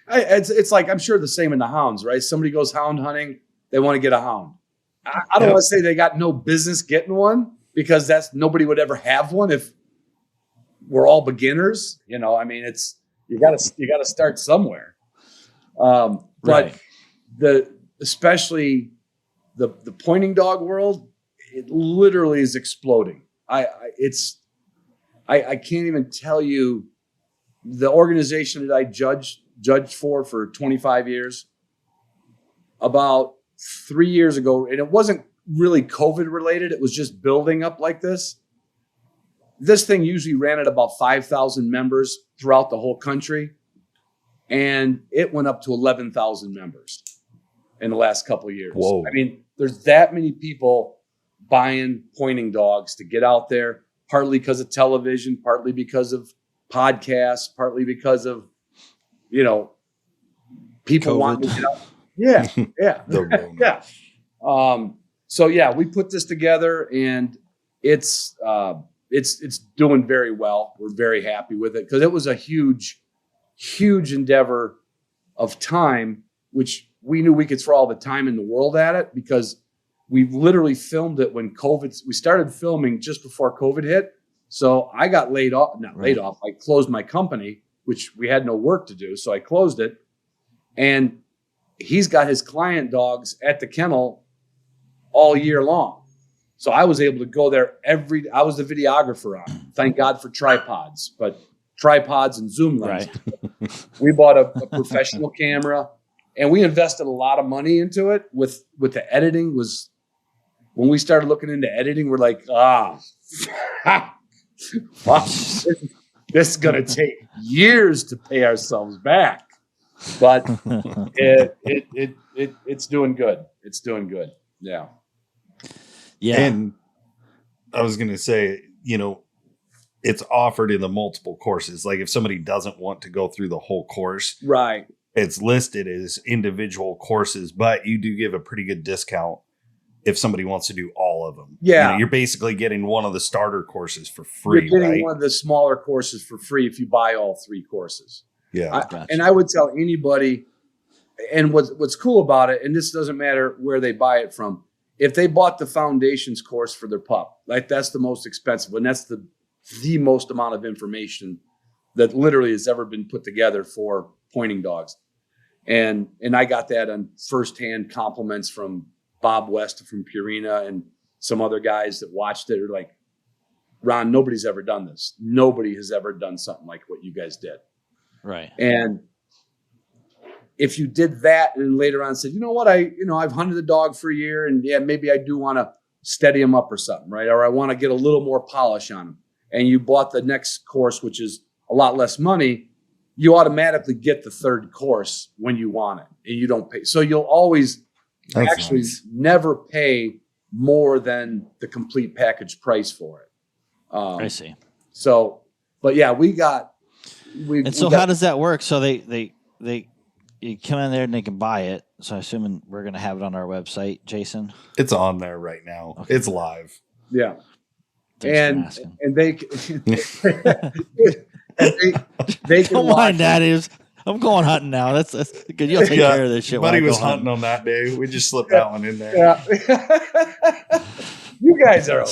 S2: it's like, I'm sure the same in the hounds, right? Somebody goes hound hunting, they want to get a hound. I don't want to say they got no business getting one, because nobody would ever have one if we're all beginners. I mean, you got to start somewhere. But especially the pointing dog world, it literally is exploding. I can't even tell you the organization that I judged for 25 years. About 3 years ago, and it wasn't really COVID related, it was just building up like this. This thing usually ran at about 5,000 members throughout the whole country, and it went up to 11,000 members in the last couple of years.
S1: Whoa.
S2: I mean, there's that many people buying pointing dogs to get out there, partly because of television, partly because of podcasts, partly because of, people
S3: COVID.
S2: wanting to get out. Yeah. Yeah. Yeah. So yeah, we put this together, and it's doing very well. We're very happy with it because it was a huge endeavor of time, which we knew we could throw all the time in the world at it because we literally filmed it when we started filming just before COVID hit. So I got laid off. I closed my company, which we had no work to do. So I closed it, and he's got his client dogs at the kennel all year long. So I was able to go there I was the videographer on it. Thank God for tripods, but tripods and zoom lenses. Right. We bought a professional camera, and we invested a lot of money into it with the editing. Was when we started looking into editing, we're like, this is going to take years to pay ourselves back. But it's doing good. It's doing good. Yeah.
S3: Yeah.
S1: And I was going to say, it's offered in the multiple courses. Like if somebody doesn't want to go through the whole course,
S2: right,
S1: it's listed as individual courses, but you do give a pretty good discount if somebody wants to do all of them.
S2: Yeah.
S1: You're basically getting one of the starter courses for free.
S2: You're getting
S1: right?
S2: one of the smaller courses for free if you buy all 3 courses.
S1: Yeah.
S3: Gotcha.
S2: And I would tell anybody, and what's cool about it, and this doesn't matter where they buy it from, if they bought the foundations course for their pup, like that's the most expensive, and that's the most amount of information that literally has ever been put together for pointing dogs. And I got that on firsthand compliments from Bob West from Purina and some other guys that watched it are like, Ron, nobody's ever done this. Nobody has ever done something like what you guys did.
S3: Right.
S2: And if you did that and later on said, you know what, I've hunted the dog for a year, and yeah, maybe I do want to steady him up or something, right? Or I want to get a little more polish on him. And you bought the next course, which is a lot less money, you automatically get the third course when you want it, and you don't pay. So you'll always never pay more than the complete package price for it.
S3: I see.
S2: So, but yeah,
S3: how does that work? So they you come in there and they can buy it. So I'm assuming we're going to have it on our website, Jason.
S1: It's on there right now. Okay. It's live.
S2: Yeah.
S3: Thanks
S2: and they
S3: don't mind that. I'm going hunting now. That's good. You'll take care of this shit.
S1: Buddy was hunting on that day. We just slipped that one in there. Yeah.
S2: You guys are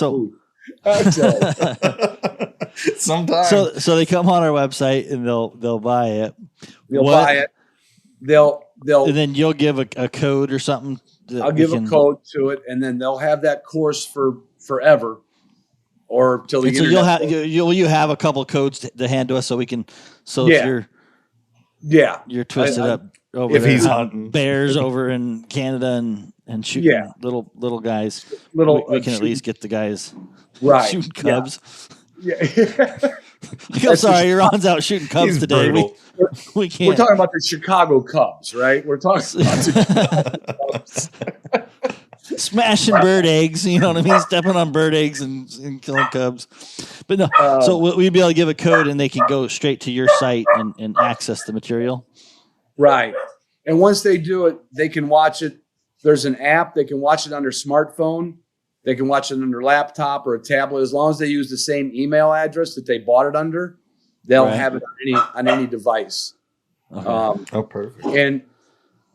S1: sometimes.
S3: So they come on our website and they'll buy it.
S2: Buy it. They'll
S3: and then you'll give a code or something.
S2: I'll give a code to it, and then they'll have that course for forever. Or till the
S3: so you'll have a couple codes to hand to us so we can if you're twisted up over
S1: if
S3: there,
S1: he's hunting
S3: bears over in Canada and shooting little guys, we can at least get the guys shooting cubs.
S2: Yeah.
S3: I'm sorry, Ron's out shooting cubs today. We can't.
S2: We're talking about the Chicago Cubs, right? We're talking about the Cubs.
S3: Smashing bird eggs, you know what I mean? Stepping on bird eggs and killing cubs. But no, so we'd be able to give a code and they can go straight to your site and access the material.
S2: Right. And once they do it, they can watch it. There's an app. They can watch it on their smartphone. They can watch it on their laptop or a tablet. As long as they use the same email address that they bought it under, they'll have it on any device.
S1: Perfect.
S2: And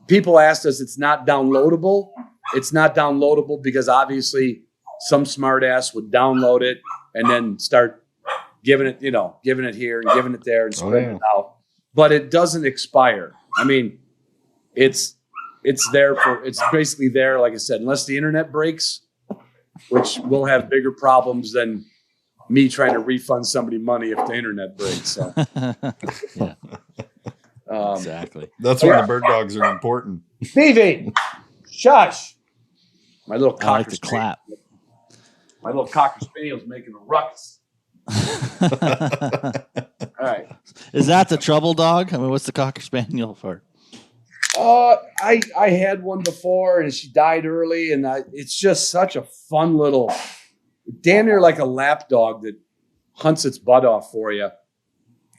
S2: people asked us, it's not downloadable. It's not downloadable because obviously some smartass would download it and then start giving it here and giving it there and spreading it out. But it doesn't expire. I mean, it's basically there, like I said, unless the internet breaks, which will have bigger problems than me trying to refund somebody money if the internet breaks. So.
S3: Exactly.
S1: That's when the bird dogs are important.
S2: Stevie, shush. My little cocker
S3: I like to clap.
S2: My little cocker spaniel's making a ruckus. All right.
S3: Is that the trouble dog? I mean, what's the cocker spaniel for?
S2: I had one before and she died early, and it's just such a fun little, damn near like a lap dog that hunts its butt off for you.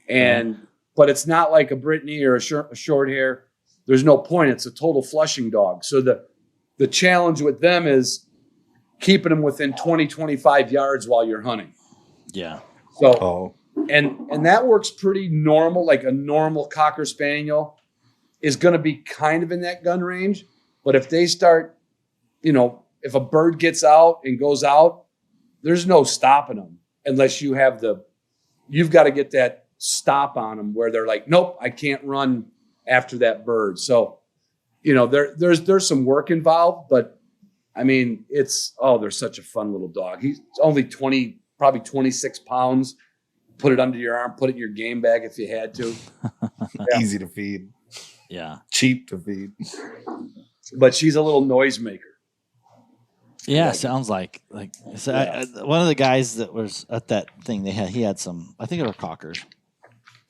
S2: But it's not like a Brittany or a short hair. There's no point. It's a total flushing dog. So the challenge with them is keeping them within 20, 25 yards while you're hunting.
S3: Yeah.
S2: So, and that works pretty normal. Like a normal Cocker Spaniel is going to be kind of in that gun range. But if they start, if a bird gets out and goes out, there's no stopping them unless you've got to get that stop on them where they're like, nope, I can't run after that bird. So, there's some work involved, but I mean, they're such a fun little dog. He's only probably 26 pounds. Put it under your arm, put it in your game bag if you had to.
S1: Yeah. Easy to feed.
S3: Yeah.
S1: Cheap to feed.
S2: But she's a little noisemaker.
S3: Yeah, sounds like so. Yeah. One of the guys that was at that thing, he had some, I think they were cockers,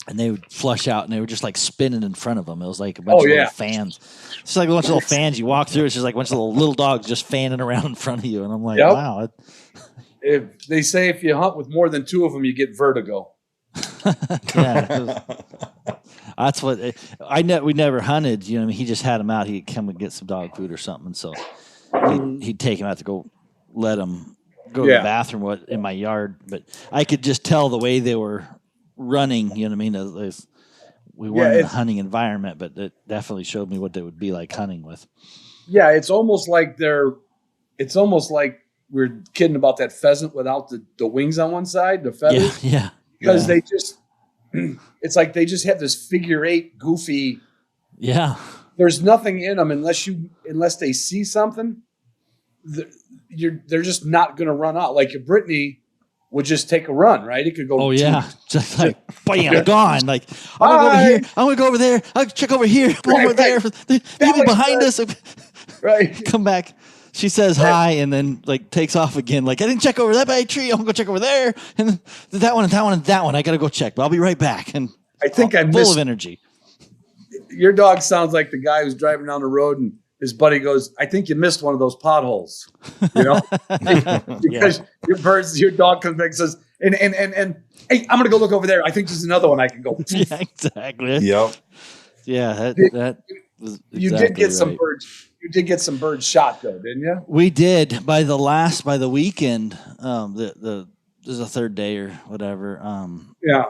S3: and they would flush out and they were just like spinning in front of them. It was like a bunch of little fans. It's like a bunch of little fans you walk through. It's just like a bunch of little dogs just fanning around in front of you, and I'm like, wow.
S2: If they say if you hunt with more than two of them, you get vertigo.
S3: Yeah, that's what we never hunted. He just had him out. He'd come and get some dog food or something. So he'd take him out to go let him go to the bathroom in my yard. But I could just tell the way they were running. You know what I mean? We weren't in a hunting environment, but it definitely showed me what they would be like hunting with.
S2: Yeah, it's almost like we're kidding about that pheasant without the wings on one side, the feathers.
S3: Yeah.
S2: Because they just, it's like they just have this figure 8 goofy.
S3: Yeah.
S2: There's nothing in them unless they see something. They're just not going to run out. Like a Brittany would just take a run, right? It could go.
S3: Oh yeah, just like bam, gone. Like I'm gonna go over here. I'm gonna go over there. I'll check over here. Go over there. The people behind us.
S2: Right.
S3: Come back. She says hi and then like takes off again. Like I didn't check over that by a tree. I'm gonna go check over there and that one and that one and that one. I gotta go check, but I'll be right back. And
S2: I think I'm
S3: full of energy.
S2: Your dog sounds like the guy who's driving down the road and his buddy goes, "I think you missed one of those potholes." Because your dog comes back and says, and hey, I'm gonna go look over there. I think there's another one I can go.
S3: Yeah, exactly.
S1: Yep.
S3: Yeah, that was exactly
S2: you did get
S3: right.
S2: some birds. You did get some birds shot though, didn't you?
S3: We did by the weekend. This is a third day or whatever.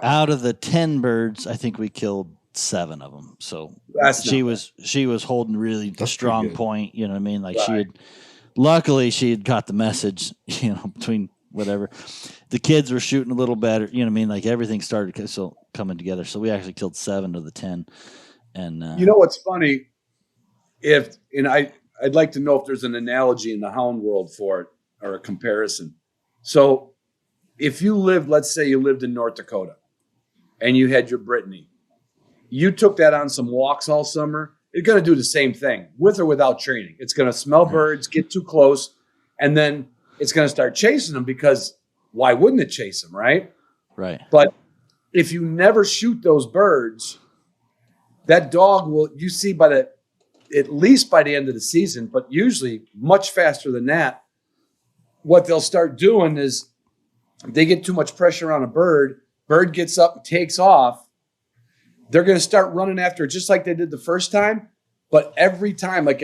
S3: Out of the 10 birds, I think we killed 7 of them. So she was holding really strong point. You know what I mean? Like luckily she had got the message. Between whatever, the kids were shooting a little better. You know what I mean? Like everything started coming together. So we actually killed 7 of the 10. And
S2: what's funny? I'd like to know if there's an analogy in the hound world for it or a comparison. So if let's say you lived in North Dakota and you had your Brittany, you took that on some walks all summer, it's going to do the same thing with or without training. It's going to smell birds, get too close, and then it's going to start chasing them because why wouldn't it chase them, right?
S3: Right.
S2: But if you never shoot those birds, that dog you see at least by the end of the season, but usually much faster than that, what they'll start doing is they get too much pressure on a bird gets up and takes off, they're going to start running after it just like they did the first time. But every time, like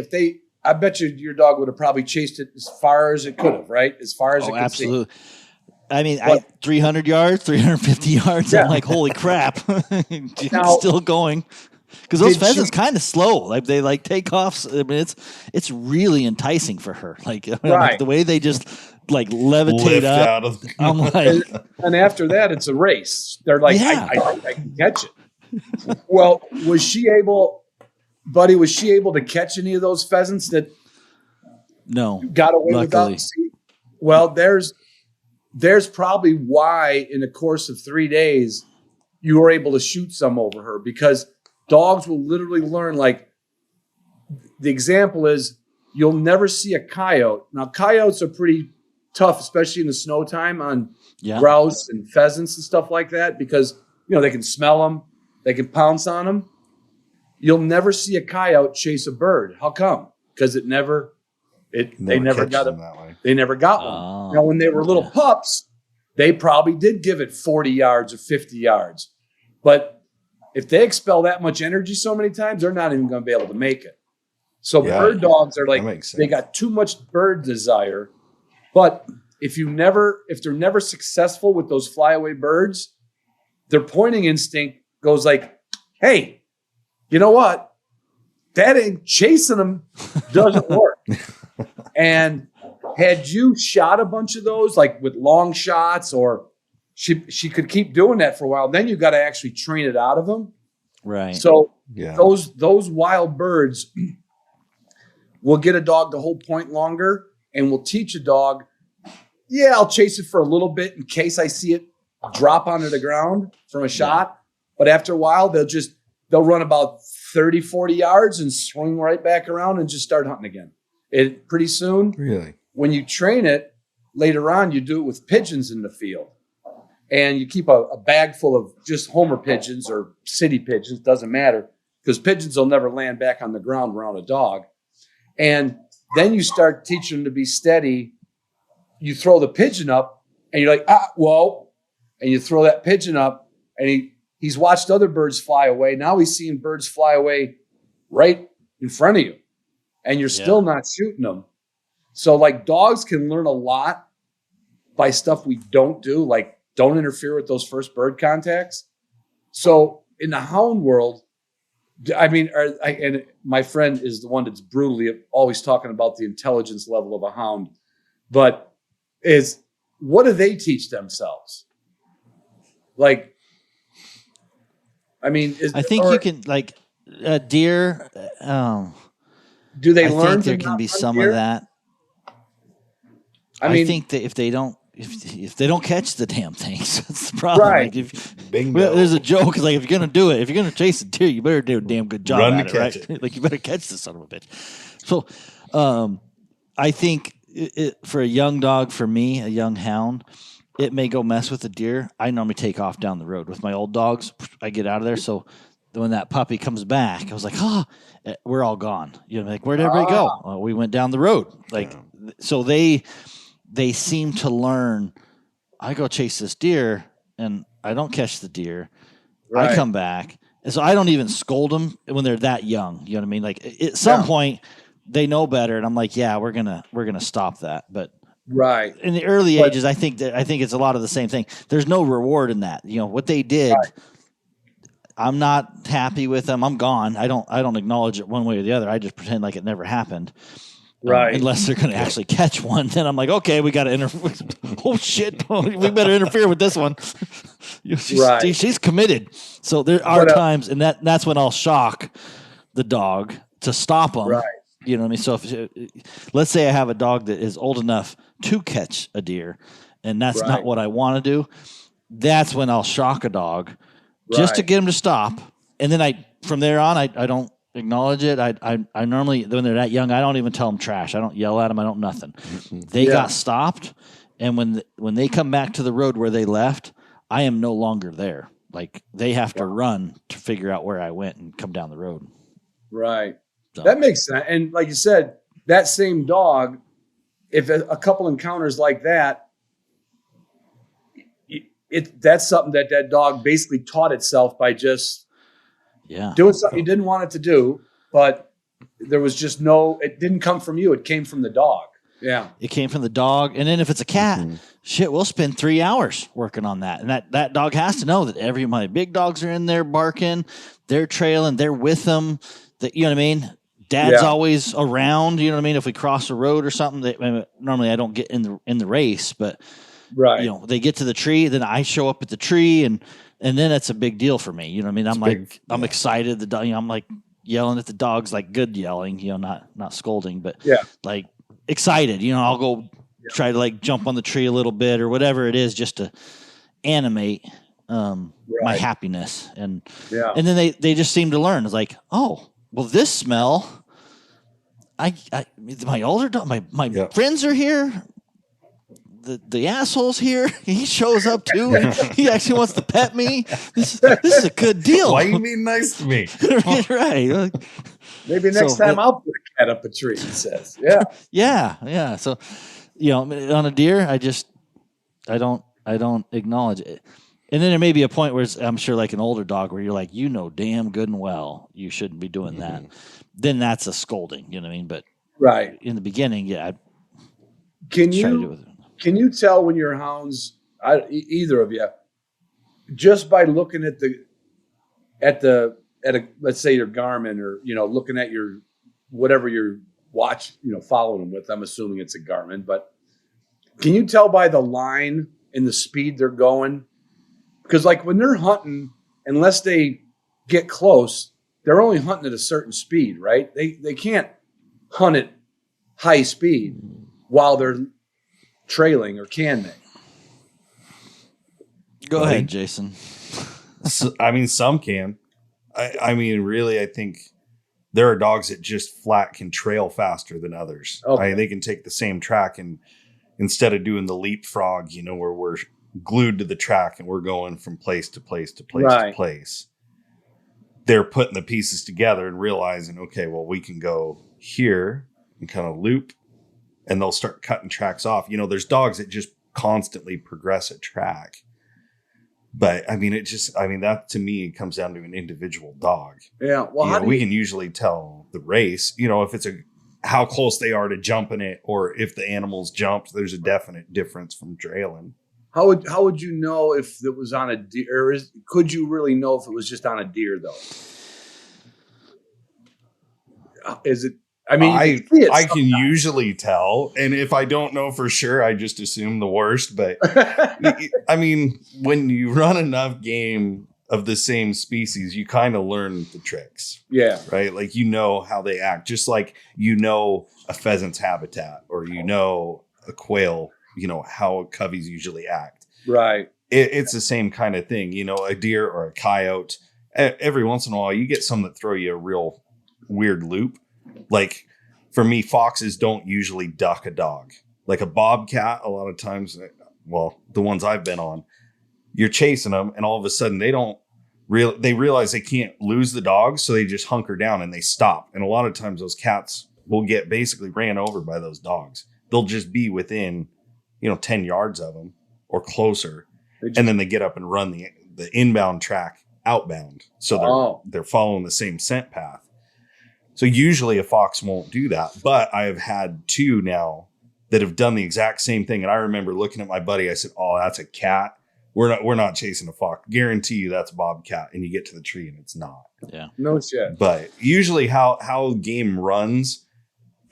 S2: I bet you your dog would have probably chased it as far as it could have, right? As far as it could
S3: absolutely. See. I mean, 300 yards, 350 yards. Yeah. I'm like, holy crap. Still going. Because those pheasants kind of slow, like they take off. I mean, it's really enticing for her. Like, like the way they just like levitate up. I'm like,
S2: and after that, it's a race. They're like, I can catch it. Well, was she able to catch any of those pheasants that?
S3: No,
S2: got away without. Well, there's probably why in the course of 3 days you were able to shoot some over her because. Dogs will literally learn, like, the example is you'll never see a coyote. Now, coyotes are pretty tough, especially in the snow time on grouse and pheasants and stuff like that because, they can smell them. They can pounce on them. You'll never see a coyote chase a bird. How come? Because they never got them that way. They never got one. Now, when they were little pups, they probably did give it 40 yards or 50 yards. But if they expel that much energy so many times, they're not even going to be able to make it. So bird dogs are like, they got too much bird desire But if they're never successful with those flyaway birds, their pointing instinct goes like, hey, you know what? That ain't chasing them doesn't work. And had you shot a bunch of those, like with long shots, or she could keep doing that for a while, then you got to actually train it out of them.
S3: Right.
S2: So those wild birds will get a dog to hold point longer, and will teach a dog, yeah, I'll chase it for a little bit in case I see it drop onto the ground from a shot. But after a while, they'll run about 30, 40 yards and swing right back around and just start hunting again. Pretty soon,
S1: really,
S2: when you train it later on, you do it with pigeons in the field. And you keep a bag full of just homer pigeons or city pigeons, doesn't matter, because pigeons will never land back on the ground around a dog. And then you start teaching them to be steady. You throw the pigeon up and you're like, whoa. And you throw that pigeon up and he's watched other birds fly away. Now he's seeing birds fly away right in front of you. And you're still not shooting them. So like dogs can learn a lot by stuff we don't do, like don't interfere with those first bird contacts. So in the hound world, I mean, and my friend is the one that's brutally always talking about the intelligence level of a hound, but what do they teach themselves? Like, I mean,
S3: I think you can, like, deer.
S2: Do they learn?
S3: I think there can be some
S2: deer?
S3: of that. I think that if they don't catch the damn things, that's the problem.
S2: Right.
S3: Like there's a joke. Like, if you're gonna do it, if you're gonna chase a deer, you better do a damn good job at it, right? Like, you better catch the son of a bitch. So, I think for a young dog, for me, a young hound, it may go mess with a deer. I normally take off down the road with my old dogs. I get out of there. So when that puppy comes back, I was like, we're all gone. You know, like, where'd everybody go? Well, we went down the road. Like, so they seem to learn. I go chase this deer and I don't catch the deer. Right. I come back. And so I don't even scold them when they're that young. You know what I mean? Like, at some point they know better. And I'm like, yeah, we're going to stop that. But
S2: right
S3: in the early ages, I think it's a lot of the same thing. There's no reward in that. You know, what they did, I'm not happy with them. I'm gone. I don't acknowledge it one way or the other. I just pretend like it never happened.
S2: Right.
S3: Unless they're going to actually catch one, then I'm like, okay, we got to interfere. Oh shit, we better interfere with this one. She's committed. So there are times, and that's when I'll shock the dog to stop them.
S2: Right.
S3: You know what I mean? So let's say I have a dog that is old enough to catch a deer, and that's not what I want to do. That's when I'll shock a dog just to get him to stop. And then from there on, I don't acknowledge it. I normally, when they're that young, I don't even tell them trash. I don't yell at them. I don't nothing. Mm-hmm. They got stopped. And when they come back to the road where they left, I am no longer there. Like, they have to run to figure out where I went and come down the road. Right. So.
S2: That makes sense. And like you said, that same dog, if a couple encounters like that, that's something that dog basically taught itself by just doing something you didn't want it to do, but there was just it didn't come from you. It came from the dog. Yeah.
S3: It came from the dog. And then if it's a cat, shit, we'll spend 3 hours working on that. And that dog has to know that my big dogs are in there barking, they're trailing, they're with them. You know what I mean? Dad's always around. You know what I mean? If we cross a road or something, normally I don't get in the race, but you know, they get to the tree, then I show up at the tree, and then it's a big deal for me. You know what I mean? I'm excited. The dog, I'm like yelling at the dogs, like good yelling. You know, not scolding, but like excited. You know, I'll go try to like jump on the tree a little bit or whatever it is, just to animate my happiness. And then they just seem to learn. It's like, oh, well, this smell. My older dog, my friends are here. The asshole's here. He shows up too. He actually wants to pet me. This is a good deal.
S1: Why you being nice to me?
S3: Right.
S2: Maybe next time I'll put a cat up a tree, he says. Yeah.
S3: Yeah. So, you know, on a deer, I don't acknowledge it. And then there may be a point where I'm sure like an older dog where you're like, you know damn good and well you shouldn't be doing that. Then that's a scolding, you know what I mean? But in the beginning,
S2: Can you tell when your hounds, either of you, just by looking at let's say your Garmin, or looking at your whatever you're following them with? I'm assuming it's a Garmin, but can you tell by the line and the speed they're going? Because like when they're hunting, unless they get close, they're only hunting at a certain speed, right? They can't hunt at high speed while they're trailing, or can they?
S3: Go ahead, Jason.
S1: Some can. Really, I think there are dogs that just flat can trail faster than others. Okay. They can take the same track, and instead of doing the leapfrog, where we're glued to the track and we're going from place to place to place to place, they're putting the pieces together and realizing, okay, well, we can go here and kind of loop, and they'll start cutting tracks off. There's dogs that just constantly progress a track. But that to me comes down to an individual dog. Yeah. Well, we can usually tell the race, if it's how close they are to jumping it, or if the animal's jumped, there's a definite difference from trailing.
S2: How would you know if it was on a deer, or could you really know if it was just on a deer though? Is it? I
S1: can usually tell, and if I don't know for sure, I just assume the worst. But when you run enough game of the same species, you kind of learn the tricks. Yeah. Right. Like, how they act, just like, a pheasant's habitat, or, a quail, how coveys usually act. Right. It's the same kind of thing, a deer or a coyote. Every once in a while, you get some that throw you a real weird loop. Like, for me, foxes don't usually duck a dog. Like a bobcat, a lot of times, well, the ones I've been on, you're chasing them, and all of a sudden they realize they can't lose the dog, so they just hunker down and they stop. And a lot of times those cats will get basically ran over by those dogs. They'll just be within, 10 yards of them or closer, and then they get up and run the inbound track outbound. So they're following the same scent path. So usually a fox won't do that, but I have had two now that have done the exact same thing. And I remember looking at my buddy, I said, "Oh, that's a cat. We're not chasing a fox. Guarantee you that's a bobcat." And you get to the tree and it's not. Yeah. No shit. But usually how game runs,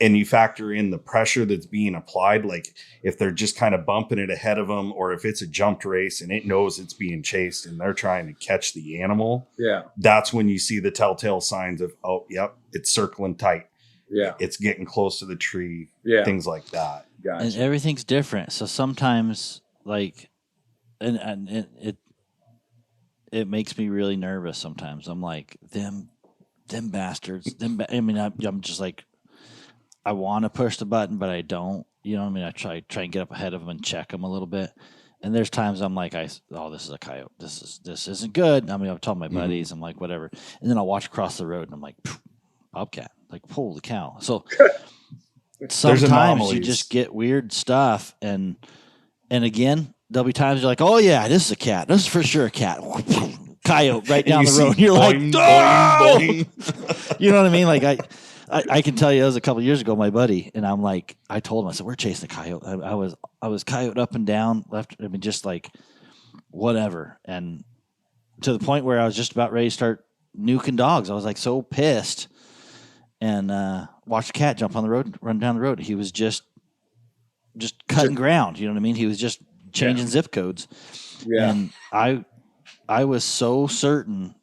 S1: and you factor in the pressure that's being applied, like if they're just kind of bumping it ahead of them, or if it's a jumped race and it knows it's being chased and they're trying to catch the animal. Yeah. That's when you see the telltale signs of, oh, yep, it's circling tight. Yeah. It's getting close to the tree. Yeah. Things like that.
S3: Gotcha. And everything's different. So sometimes and it makes me really nervous sometimes. I'm like, them bastards. I'm just like, I want to push the button, but I don't. I try and get up ahead of them and check them a little bit. And there's times I'm like, this is a coyote. This isn't good. I've told my buddies, I'm like, whatever. And then I'll watch across the road and I'm like, bobcat. Like, holy cow. So sometimes you just get weird stuff. And again, there'll be times you're like, oh yeah, this is a cat. This is for sure a cat. Coyote right down the road. And you're boing, like, oh! Boing, boing. You know what I mean? Like I can tell you, that was a couple of years ago, my buddy, and I'm like, I told him, I said, we're chasing a coyote. I was coyote up and down, left, just like whatever. And to the point where I was just about ready to start nuking dogs. I was like so pissed, and watched a cat jump on the road, run down the road. He was just cutting ground. You know what I mean? He was just changing zip codes. Yeah. And I was so certain,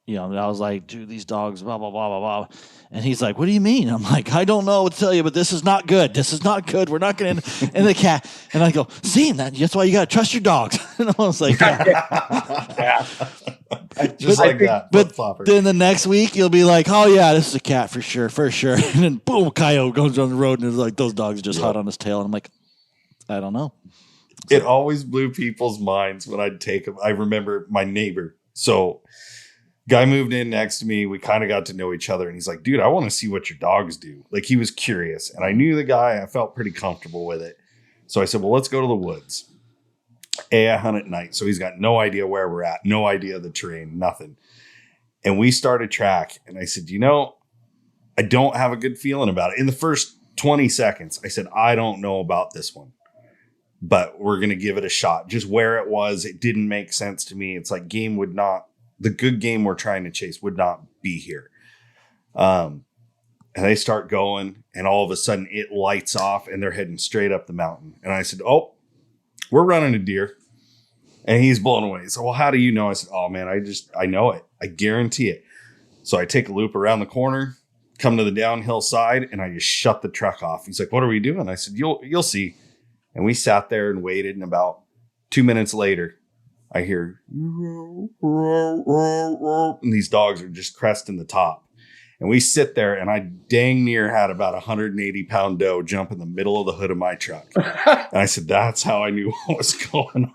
S3: I was like, dude, these dogs, blah, blah, blah, blah, blah. And he's like, what do you mean? I'm like, I don't know what to tell you, but this is not good. This is not good. We're not going to end the cat. And I go, see, that's why you got to trust your dogs. And I was like, yeah. Just like that. But then the next week, you'll be like, oh, yeah, this is a cat for sure, for sure. And then, boom, coyote goes on the road, and it's like, those dogs are just hot on his tail. And I'm like, I don't know.
S1: So, it always blew people's minds when I'd take them. I remember my neighbor. So guy moved in next to me. We kind of got to know each other, and he's like, dude, I want to see what your dogs do. Like, he was curious, and I knew the guy. I felt pretty comfortable with it. So I said, well, let's go to the woods. I hunt at night. So he's got no idea where we're at, no idea of the terrain, nothing. And we started track, and I said, I don't have a good feeling about it. In the first 20 seconds. I said, I don't know about this one, but we're going to give it a shot. Just where it was, it didn't make sense to me. It's like the good game we're trying to chase would not be here. And they start going, and all of a sudden it lights off and they're heading straight up the mountain. And I said, oh, we're running a deer. And he's blown away. So, well, how do you know? I said, oh man, I know it. I guarantee it. So I take a loop around the corner, come to the downhill side, and I just shut the truck off. He's like, what are we doing? I said, you'll see. And we sat there and waited. And about 2 minutes later, I hear, and these dogs are just cresting the top. And we sit there, and I dang near had about 180-pound doe jump in the middle of the hood of my truck. And I said, that's how I knew what was going on.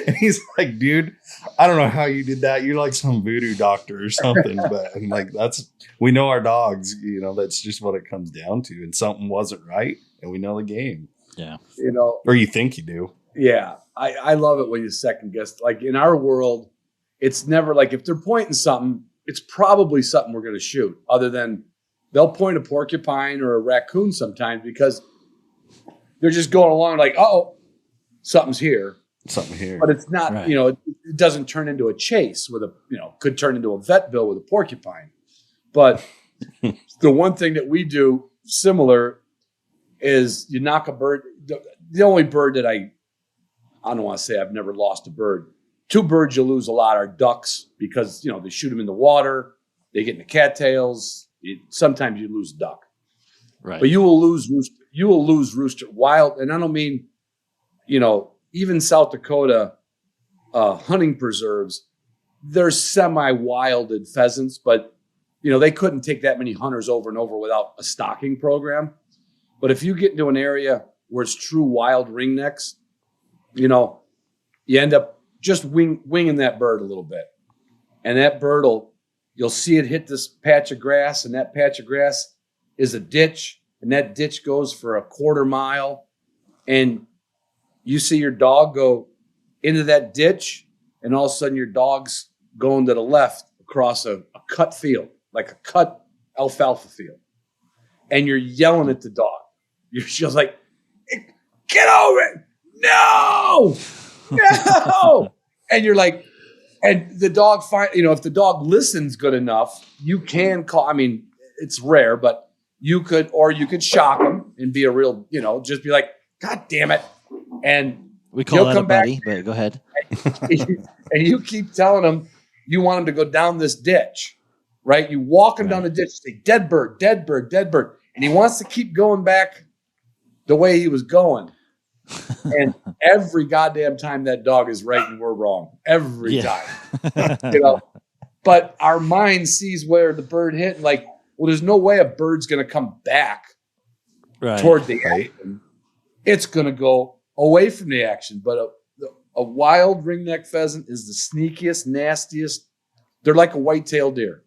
S1: And he's like, dude, I don't know how you did that. You're like some voodoo doctor or something. But I'm like, we know our dogs, that's just what it comes down to. And something wasn't right, and we know the game.
S3: Yeah.
S1: Or you think you do.
S2: Yeah. I love it when you second guess. Like in our world, it's never like if they're pointing something, it's probably something we're going to shoot, other than they'll point a porcupine or a raccoon sometimes because they're just going along like, oh, something's here.
S1: Something here.
S2: But it's not,
S3: right.
S2: It doesn't turn into a chase with could turn into a vet bill with a porcupine. But the one thing that we do similar is you knock a bird. The only bird that I don't want to say I've never lost a bird. 2 birds you lose a lot are ducks because, they shoot them in the water. They get in the cattails. Sometimes you lose a duck.
S3: Right.
S2: But you will lose rooster wild. And I don't mean, even South Dakota hunting preserves, there's semi-wilded pheasants, but, they couldn't take that many hunters over and over without a stocking program. But if you get into an area where it's true wild ringnecks, you end up just winging that bird a little bit. And that bird you'll see it hit this patch of grass, and that patch of grass is a ditch, and that ditch goes for a quarter mile. And you see your dog go into that ditch, and all of a sudden your dog's going to the left across a cut field, like a cut alfalfa field. And you're yelling at the dog. You're just like, get over it. No. No. And you're like, and the dog if the dog listens good enough, you can call. I mean, it's rare, but you could shock him and be a real, just be like, God damn it. And
S3: we call that a buddy, but go ahead.
S2: And you keep telling him you want him to go down this ditch, right? You walk him down the ditch, say, dead bird, dead bird, dead bird. And he wants to keep going back the way he was going. And every goddamn time that dog is right and we're wrong. Every time. But our mind sees where the bird hit and like, well, there's no way a bird's going to come back toward the action. It's going to go away from the action. But a wild ringneck pheasant is the sneakiest, nastiest. They're like a white-tailed deer.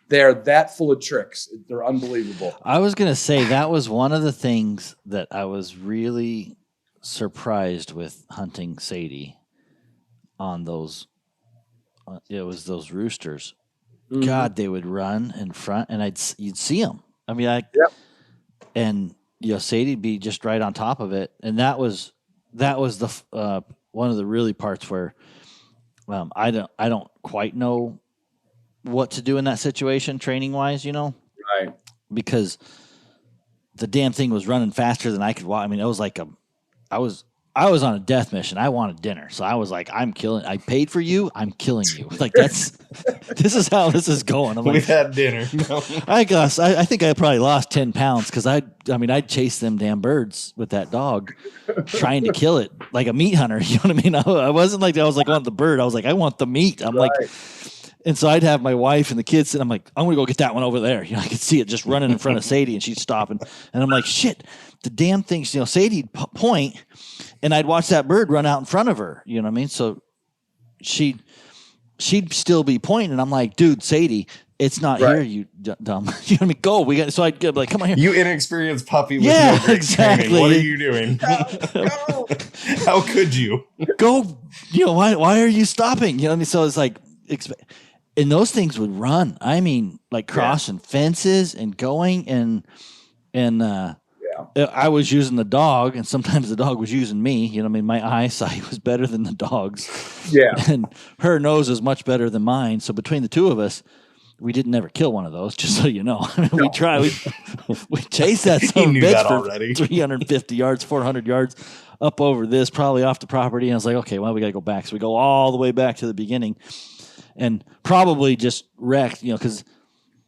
S2: They're that full of tricks. They're unbelievable.
S3: I was going to say that was one of the things that I was really surprised with hunting Sadie on those. It was those roosters. Mm-hmm. God, they would run in front, and you'd see them. And Sadie'd be just right on top of it, and that was the one of the really parts where I don't quite know what to do in that situation training wise,
S2: right?
S3: Because the damn thing was running faster than I could walk. I mean, it was like I was on a death mission. I wanted dinner. So I was like, I paid for you. I'm killing you. Like this is how this is going.
S1: We've had dinner.
S3: I think I probably lost 10 pounds. Cause I'd chase them damn birds with that dog trying to kill it like a meat hunter. You know what I mean? I wasn't like, I was like, I want the bird. I was like, I want the meat. I'm like, and so I'd have my wife and the kids, and I'm like, I'm going to go get that one over there. I could see it just running in front of Sadie, and she'd stop. And I'm like, shit, the damn thing, Sadie'd point, and I'd watch that bird run out in front of her. You know what I mean? So she'd still be pointing, and I'm like, dude, Sadie, it's not here, you dumb. You know what I mean? Go. So I'd get like, come on here.
S1: You inexperienced puppy with no great
S3: exactly.
S1: training. What are you doing? Go. How could you?
S3: Go. Why are you stopping? You know what I mean? So it's like, And those things would run. I mean, like crossing fences and going and I was using the dog, and sometimes the dog was using me. You know, I mean, my eyesight was better than the dog's.
S2: Yeah.
S3: And her nose is much better than mine. So between the two of us, we didn't ever kill one of those, just so you know. I mean, we chased that son of a bitch for 350 yards, 400 yards up over this, probably off the property. And I was like, okay, well, we got to go back. So we go all the way back to the beginning and probably just wrecked, you know, because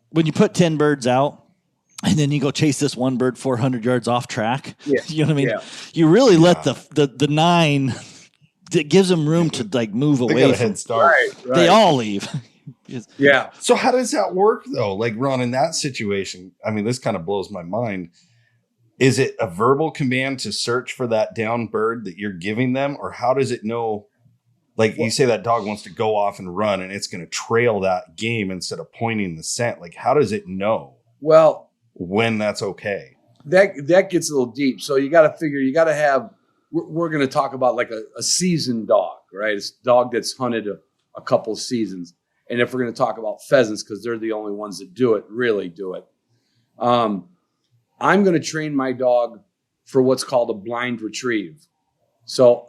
S3: when you put 10 birds out, and then you go chase this one bird 400 yards off track. Yeah. You know what I mean? Yeah. You really let the 9 that gives them room to like move away.
S1: Got a head start.
S2: Right.
S3: They all leave.
S2: Yeah.
S1: So how does that work though? Like Ron, in that situation, I mean, this kind of blows my mind. Is it a verbal command to search for that down bird that you're giving them? Or how does it know? Like you say that dog wants to go off and run and it's going to trail that game instead of pointing the scent. Like how does it know?
S2: Well,
S1: when that's okay.
S2: That gets a little deep. So you got to figure, you got to have, we're going to talk about like a seasoned dog, right? It's a dog that's hunted a couple of seasons. And if we're going to talk about pheasants, because they're the only ones that really do it. I'm going to train my dog for what's called a blind retrieve. So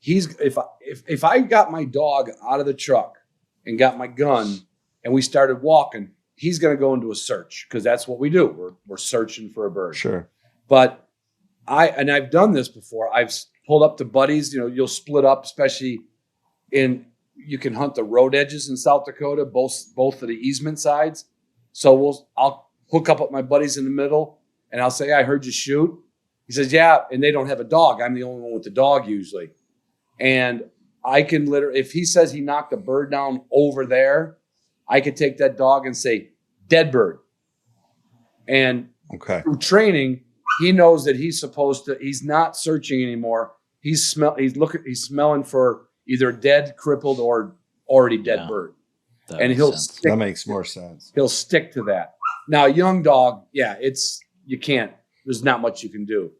S2: if I got my dog out of the truck and got my gun and we started walking, he's going to go into a search because that's what we do. We're searching for a bird.
S1: Sure.
S2: But I've done this before. I've pulled up to buddies. You know, you'll split up, especially you can hunt the road edges in South Dakota, both of the easement sides. So I'll hook up with my buddies in the middle and I'll say, I heard you shoot. He says, yeah. And they don't have a dog. I'm the only one with the dog usually. And I can literally, if he says he knocked a bird down over there, I could take that dog and say, dead bird. And through training, he knows that he's not searching anymore. He's smelling for either dead, crippled, or already dead bird. And
S1: that makes more sense.
S2: He'll stick to that. Now, young dog, you can't, there's not much you can do.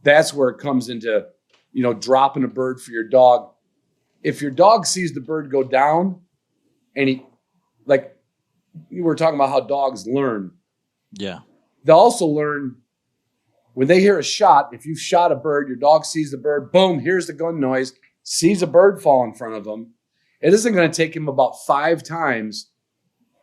S2: That's where it comes into, dropping a bird for your dog. If your dog sees the bird go down and you were talking about how dogs learn.
S3: Yeah.
S2: They'll also learn when they hear a shot. If you've shot a bird, your dog sees the bird, boom, here's the gun noise, sees a bird fall in front of him. It isn't going to take him about 5 times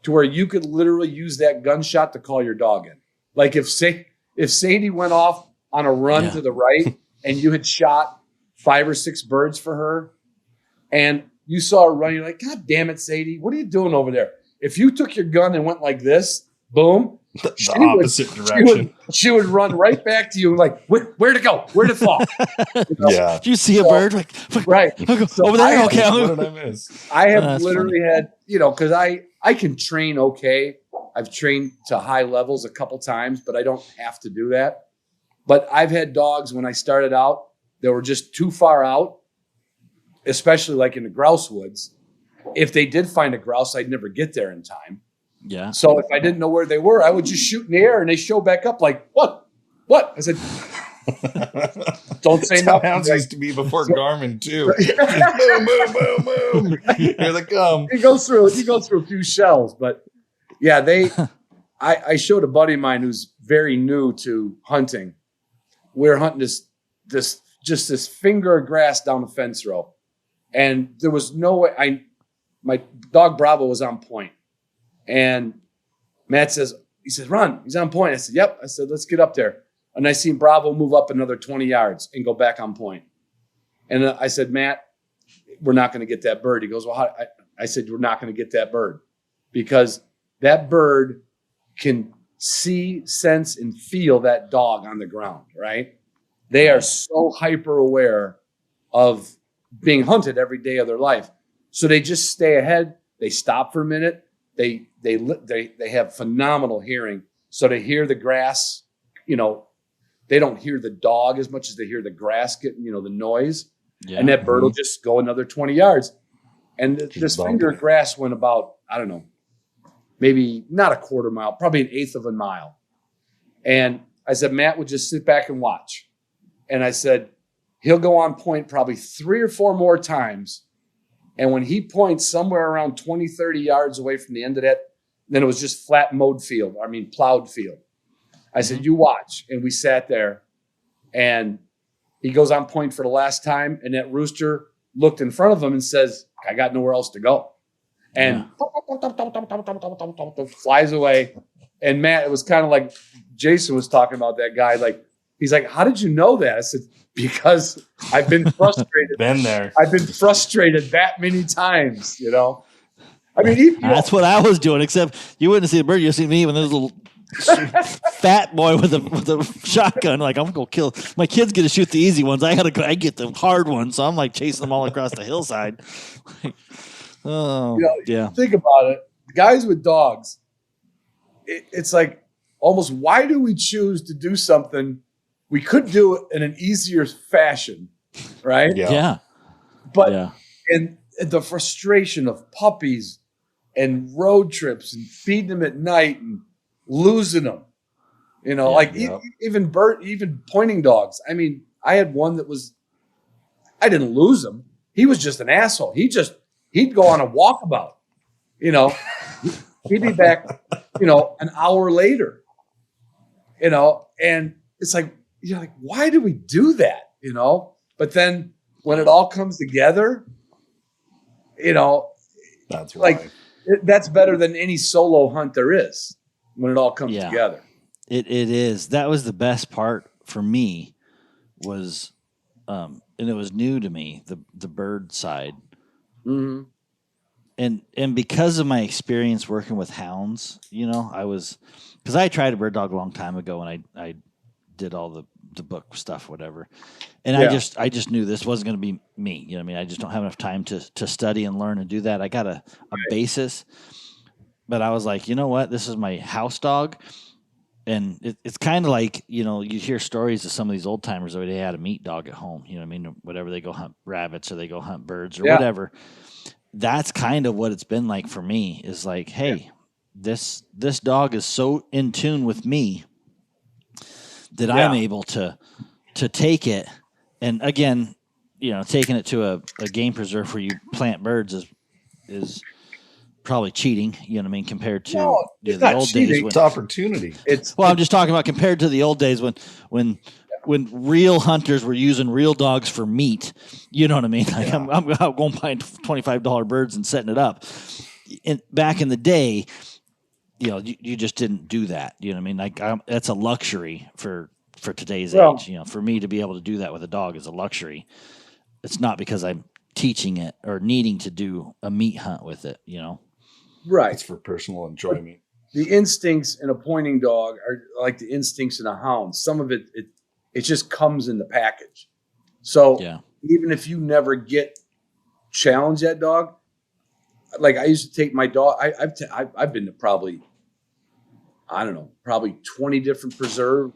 S2: to where you could literally use that gunshot to call your dog in. Like if Sadie went off on a run to the right and you had shot 5 or 6 birds for her and you saw her run, you're like, God damn it, Sadie, what are you doing over there? If you took your gun and went like this, boom,
S1: the opposite direction.
S2: She would run right back to you like, where'd it go? Where'd it fall?
S3: Yeah. Do you see a bird?
S2: Right.
S3: So over there? Okay.
S1: What did I miss?
S2: I have literally had, because I can train okay. I've trained to high levels a couple times, but I don't have to do that. But I've had dogs when I started out that were just too far out, especially like in the grouse woods. If they did find a grouse, I'd never get there in time.
S3: Yeah.
S2: So if I didn't know where they were, I would just shoot in the air and they show back up like, what? I said, don't say nothing.
S1: Hounds used to be before Garmin too. Boom, boom, boom, boom. Here they come.
S2: He goes through a few shells, but yeah, I showed a buddy of mine who's very new to hunting. We're hunting this finger of grass down the fence row. And there was no way my dog Bravo was on point. And Matt says, run, he's on point. I said, yep. I said, let's get up there. And I seen Bravo move up another 20 yards and go back on point. And I said, Matt, we're not going to get that bird. He goes, well, how? I said, we're not going to get that bird because that bird can see, sense, and feel that dog on the ground, right? They are so hyper aware of being hunted every day of their life. So they just stay ahead. They stop for a minute. They have phenomenal hearing. So they hear the grass, they don't hear the dog as much as they hear the grass getting, the noise. Yeah. And that bird will just go another 20 yards. And this finger of grass went about, I don't know, maybe not a quarter mile, probably an eighth of a mile. And I said, Matt would just sit back and watch. And I said, he'll go on point probably 3 or 4 more times. And when he points somewhere around 20, 30 yards away from the end of that, then it was just flat plowed field. I said, you watch. And we sat there, and he goes on point for the last time. And that rooster looked in front of him and says, I got nowhere else to go. And flies away. And Matt, it was kind of like Jason was talking about that guy. Like, he's like, how did you know that? I said, because I've been frustrated.
S1: Been there.
S2: I've been frustrated that many times, you know. I mean,
S3: that's what I was doing. Except you wouldn't see the bird. You see me when there's a little fat boy with a shotgun. Like, I'm gonna go kill. My kids get to shoot the easy ones. I get the hard ones. So I'm like chasing them all across the hillside. Yeah.
S2: Think about it. Guys with dogs. It's like almost, why do we choose to do something we could do it in an easier fashion, right?
S3: Yeah.
S2: But and the frustration of puppies and road trips and feeding them at night and losing them, you know, even pointing dogs. I mean, I had one that I didn't lose him. He was just an asshole. He'd go on a walkabout, you know, he'd be back, you know, an hour later, you know, and it's like, you're like, why do we do that? You know, but then when it all comes together, you know,
S1: that's
S2: like that's better than any solo hunt there is when it all comes together.
S3: It is. That was the best part for me was, and it was new to me, the bird side.
S2: Mm-hmm.
S3: And because of my experience working with hounds, you know, because I tried a bird dog a long time ago, and I did all the book stuff, whatever. And I just knew this wasn't going to be me. You know what I mean? I just don't have enough time to study and learn and do that. I got a basis, but I was like, you know what? This is my house dog. And it's kind of like, you know, you hear stories of some of these old timers where they had a meat dog at home, you know what I mean? Whatever, they go hunt rabbits or they go hunt birds or whatever. That's kind of what it's been like for me, is like, hey, this dog is so in tune with me that I'm able to take it. And again, you know, taking it to a game preserve where you plant birds is probably cheating, you know what I mean, compared to the old days.
S1: It's opportunity.
S3: I'm just talking about compared to the old days when real hunters were using real dogs for meat. You know what I mean? Like I'm going buying $25 birds and setting it up. And back in the day, you know, you just didn't do that. You know what I mean? Like that's a luxury for today's age. You know, for me to be able to do that with a dog is a luxury. It's not because I'm teaching it or needing to do a meat hunt with it, you know?
S2: Right.
S1: It's for personal enjoyment.
S2: The instincts in a pointing dog are like the instincts in a hound. Some of it just comes in the package. So even if you never get challenge that dog, like I used to take my dog. I've been to probably 20 different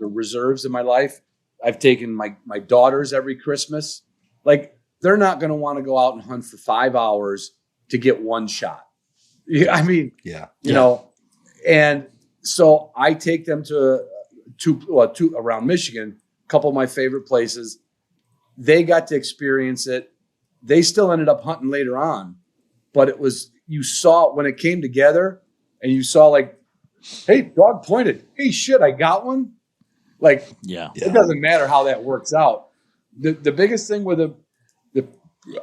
S2: reserves in my life. I've taken my daughters every Christmas. Like, they're not going to want to go out and hunt for 5 hours to get one shot. I mean, you know, and so I take them to around Michigan, a couple of my favorite places. They got to experience it. They still ended up hunting later on, but you saw when it came together and you saw like, hey, dog pointed. Hey, shit, I got one. Like, it doesn't matter how that works out. The biggest thing with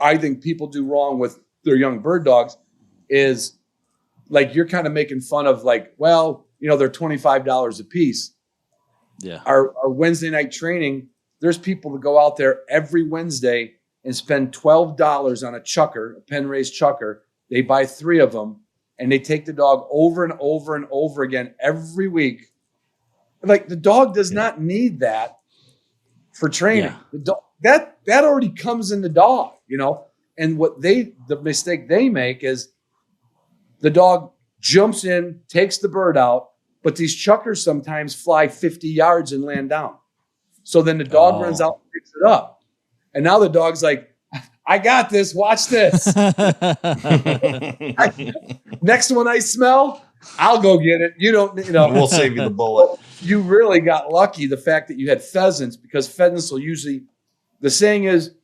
S2: I think people do wrong with their young bird dogs is like, you're kind of making fun of like, well, you know, they're $25 a piece.
S3: Yeah.
S2: Our Wednesday night training, there's people that go out there every Wednesday and spend $12 on a chucker, a pen raised chucker. They buy 3 of them and they take the dog over and over and over again every week. Like, the dog does not need that for training.
S3: Yeah.
S2: The dog, that already comes in the dog, you know? And the mistake they make is the dog jumps in, takes the bird out, but these chuckers sometimes fly 50 yards and land down. So then the dog runs out and picks it up. And now the dog's like, I got this. Watch this. Next one I smell, I'll go get it. You know,
S1: we'll save you the bullet.
S2: You really got lucky, the fact that you had pheasants, because pheasants will usually, the saying is,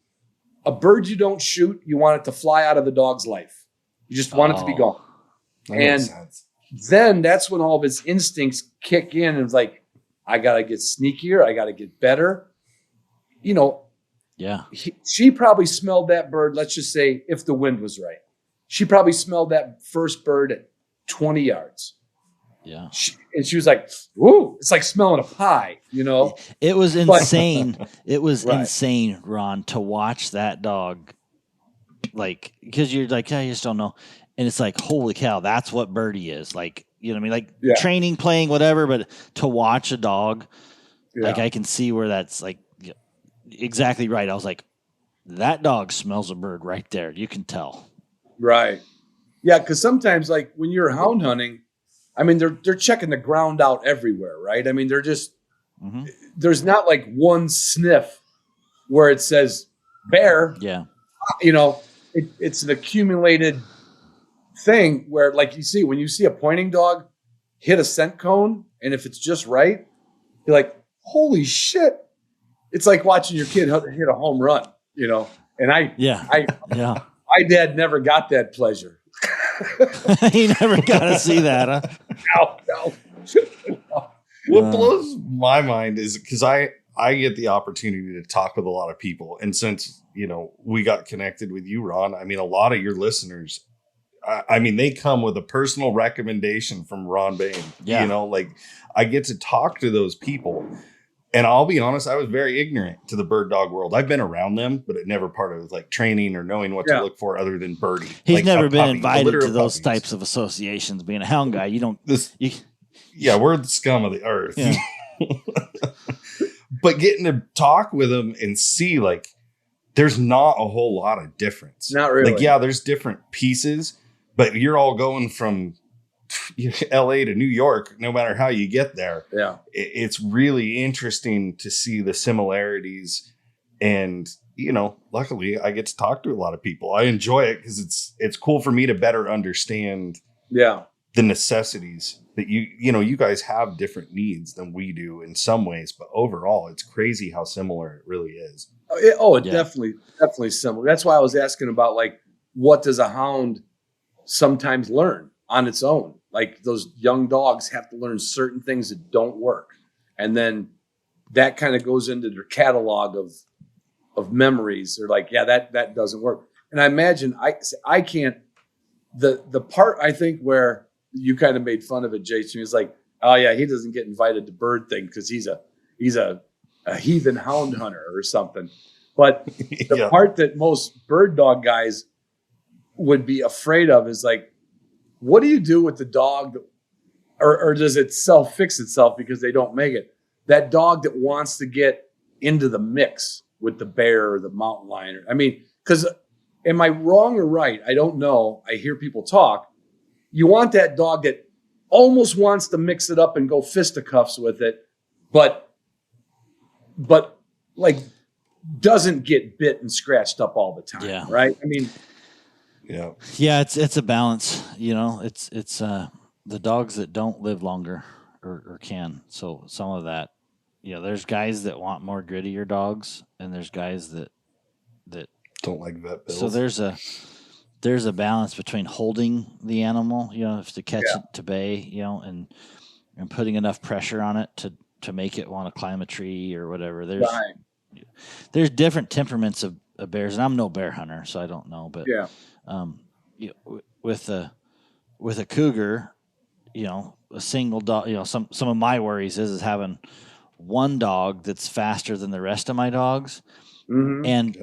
S2: a bird you don't shoot, you want it to fly out of the dog's life. You just want it to be gone. And then that's when all of its instincts kick in, and it's like, I got to get sneakier. I got to get better. You know, she probably smelled that bird. Let's just say if the wind was right, she probably smelled that first bird at 20 yards.
S3: Yeah.
S2: And she was like, ooh, it's like smelling a pie, you know?
S3: It was insane. It was insane, Ron, to watch that dog. Like, because you're like, I just don't know. And it's like, holy cow, that's what Birdie is. Like, you know what I mean? Like training, playing, whatever, but to watch a dog, like I can see where that's like exactly right. I was like, that dog smells a bird right there. You can tell. Right.
S2: Yeah, because sometimes like when you're hound hunting, I mean, they're checking the ground out everywhere, right? I mean, they're just, there's not like one sniff where it says bear.
S3: Yeah.
S2: You know, it's an accumulated thing where, like, you see, when you see a pointing dog hit a scent cone, and if it's just right, you're like, holy shit. It's like watching your kid hit a home run, you know? And my dad never got that pleasure.
S3: He never got to see that, huh?
S2: No.
S1: What blows my mind is because I get the opportunity to talk with a lot of people. And since, you know, we got connected with you, Ron, I mean, a lot of your listeners, I mean, they come with a personal recommendation from Ron Bain. You know, like I get to talk to those people. And I'll be honest, I was very ignorant to the bird dog world. I've been around them, but it never part of like training or knowing what to look for other than Birdie.
S3: He's
S1: like
S3: never been invited to those types of associations. Being a hound guy, you don't.
S1: We're the scum of the earth.
S3: Yeah.
S1: But getting to talk with them and see, like, there's not a whole lot of difference.
S2: Not really.
S1: Like, yeah, there's different pieces, but you're all going from LA to New York, no matter how you get there.
S2: Yeah.
S1: It's really interesting to see the similarities. And, you know, luckily I get to talk to a lot of people. I enjoy it because it's cool for me to better understand the necessities that you guys have different needs than we do in some ways, but overall it's crazy how similar it really is.
S2: Definitely similar. That's why I was asking about, like, what does a hound sometimes learn on its own? Like, those young dogs have to learn certain things that don't work. And then that kind of goes into their catalog of memories. They're like, yeah, that doesn't work. And I imagine I can't, the part I think where you kind of made fun of it, Jason, is like, oh yeah, he doesn't get invited to bird thing because he's a heathen hound hunter or something. But the part that most bird dog guys would be afraid of is like, what do you do with the dog or does it self-fix itself because they don't make it? That dog that wants to get into the mix with the bear or the mountain lion. I mean, because am I wrong or right? I don't know. I hear people talk. You want that dog that almost wants to mix it up and go fisticuffs with it, but like doesn't get bit and scratched up all the time, right? I mean,
S3: it's a balance. You know, it's the dogs that don't live longer or can. So some of that, there's guys that want more grittier dogs, and there's guys that
S1: don't like vet bills.
S3: So there's a balance between holding the animal, if to catch it to bay, and putting enough pressure on it to make it want to climb a tree or whatever. There's different temperaments of bears, and I'm no bear hunter, so I don't know. But with a cougar, a single dog, some of my worries is having one dog that's faster than the rest of my dogs, and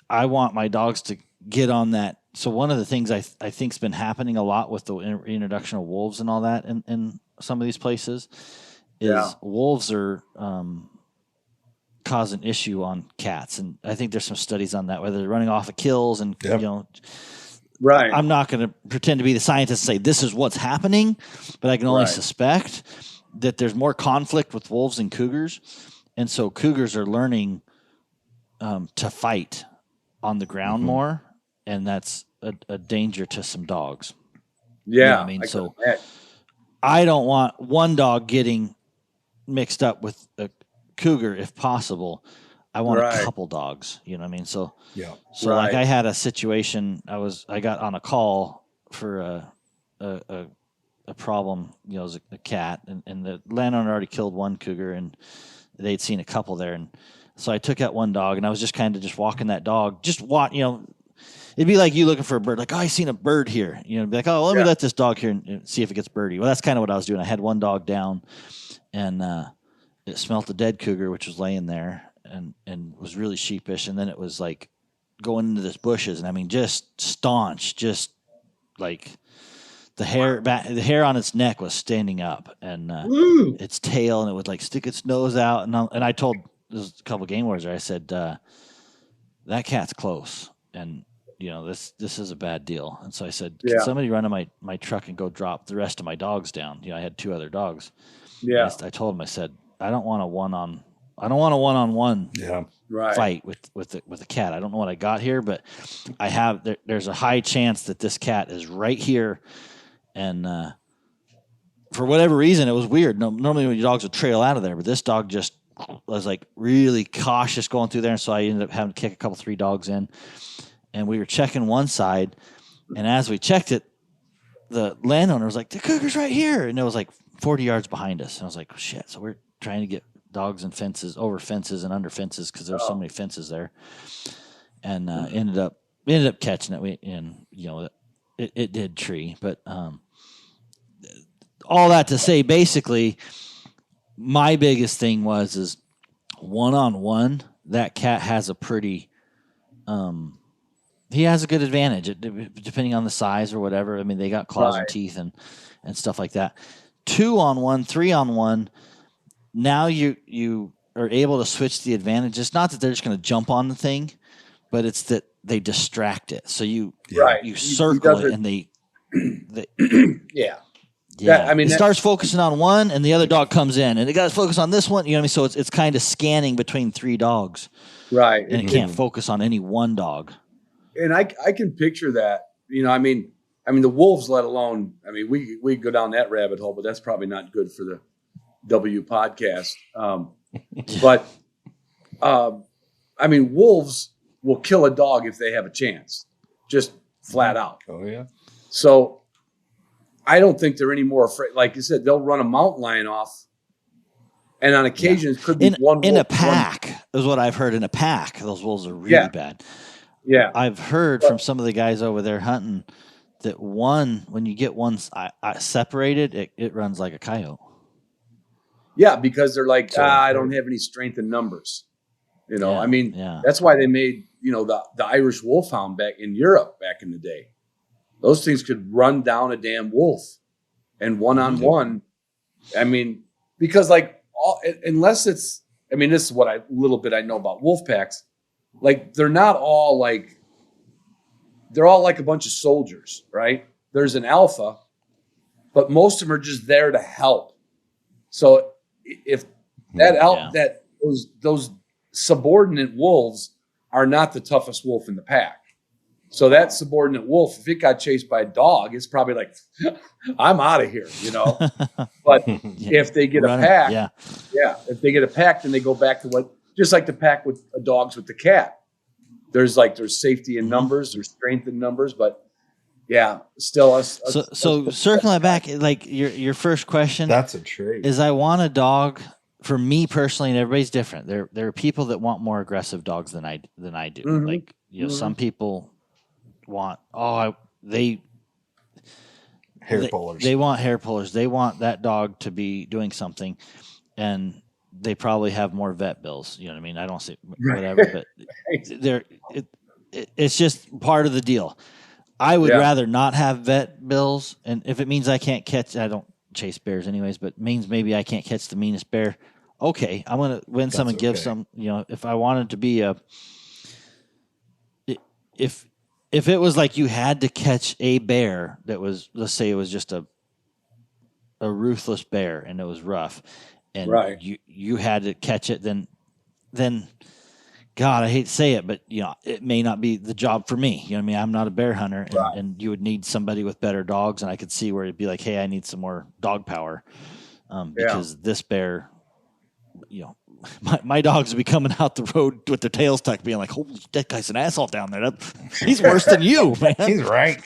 S3: I want my dogs to get on that. So one of the things I think's been happening a lot with the introduction of wolves and all that in some of these places is wolves are causing issue on cats, and I think there's some studies on that, whether they're running off of kills and
S2: right.
S3: I'm not going to pretend to be the scientist and say this is what's happening, but I can only suspect that there's more conflict with wolves and cougars, and so cougars are learning to fight on the ground more, and that's a danger to some dogs.
S2: Yeah,
S3: I mean, so I don't want one dog getting mixed up with a cougar if possible. I want a couple dogs. You know what I mean? So
S2: Right.
S3: like I had a situation. I got on a call for a problem. You know, it was a cat, and the landowner already killed one cougar, and they'd seen a couple there, and so I took out one dog, and I was just kind of just walking that dog, just you know. It'd be like you looking for a bird, like, oh, I seen a bird here. You know, be like, oh, let me let this dog here and see if it gets birdie. Well, that's kind of what I was doing. I had one dog down, and it smelt the dead cougar, which was laying there, and was really sheepish. And then it was like going into this bushes, and I mean, just staunch, just like the hair on its neck was standing up, and its tail, and it would like stick its nose out. And I told there's a couple of game wars there. I said that cat's close, and you know, this is a bad deal. And so I said, can somebody run to my truck and go drop the rest of my dogs down? You know, I had 2 other dogs.
S2: Yeah.
S3: I told him, I said, I don't want a one-on-one fight with the cat. I don't know what I got here, but I have, there's a high chance that this cat is right here. And for whatever reason, it was weird. Normally when your dogs would trail out of there, but this dog just was like really cautious going through there. And so I ended up having to kick 3 dogs in. And we were checking one side, and as we checked it, the landowner was like, the cougar's right here. And it was like 40 yards behind us. And I was like, shit. So we're trying to get dogs and fences, over fences and under fences, because there's so many fences there. And ended up catching it. And, you know, it did tree. But all that to say, basically, my biggest thing is one-on-one, that cat has a pretty he has a good advantage depending on the size or whatever. I mean, they got claws and teeth and stuff like that. 2-on-1, 3-on-1. Now you are able to switch the advantage. It's not that they're just going to jump on the thing, but it's that they distract it. So you circle it, and they
S2: Yeah, I mean,
S3: it starts focusing on one, and the other dog comes in, and it got to focus on this one. You know what I mean? So it's kind of scanning between 3 dogs,
S2: right?
S3: And it can't focus on any one dog.
S2: And I can picture that. You know, I mean, the wolves, let alone. I mean, we go down that rabbit hole, but that's probably not good for the W podcast. But I mean, wolves will kill a dog if they have a chance, just flat out.
S1: Oh yeah.
S2: So I don't think they're any more afraid. Like you said, they'll run a mountain lion off, and on occasion it could be one wolf,
S3: in a pack. Is what I've heard. In a pack, those wolves are really bad.
S2: Yeah,
S3: I've heard from some of the guys over there hunting that when you get one separated, it runs like a coyote.
S2: Yeah, because they're like, I don't have any strength in numbers. You know, I mean, that's why they made, you know, the Irish wolfhound back in Europe back in the day. Those things could run down a damn wolf, and one-on-one. I mean, because like unless it's, I mean, this is what little bit I know about wolf packs. Like they're not all like, they're all like a bunch of soldiers, right? There's an alpha, but most of them are just there to help. So if that those subordinate wolves are not the toughest wolf in the pack. So that subordinate wolf, if it got chased by a dog, it's probably like, I'm out of here, you know. But if they get a pack, if they get a pack, then they go back to just like the pack with dogs with the cat. There's safety in numbers, there's strength in numbers, but still
S3: So circling back, like your first question,
S1: that's a trait.
S3: Is I want a dog. For me personally, and everybody's different. There are people that want more aggressive dogs than I do. Mm-hmm. Like, you know, some people want hair pullers. They want hair pullers. They want that dog to be doing something, and they probably have more vet bills. You know what I mean? I don't say whatever, but it's just part of the deal. I would rather not have vet bills, and if it means I can't catch, I don't chase bears anyways, but means maybe I can't catch the meanest bear. Okay, I'm gonna win some and give some. You know, if I wanted to be if it was like you had to catch a bear that was, let's say it was just a ruthless bear and it was rough, and you had to catch it, then God, I hate to say it, but you know, it may not be the job for me. You know what I mean? I'm not a bear hunter, and you would need somebody with better dogs, and I could see where it'd be like, hey, I need some more dog power, because this bear, you know, my dogs would be coming out the road with their tails tucked, being like, "Holy, that guy's an asshole down there. He's worse than you, man."
S1: He's right.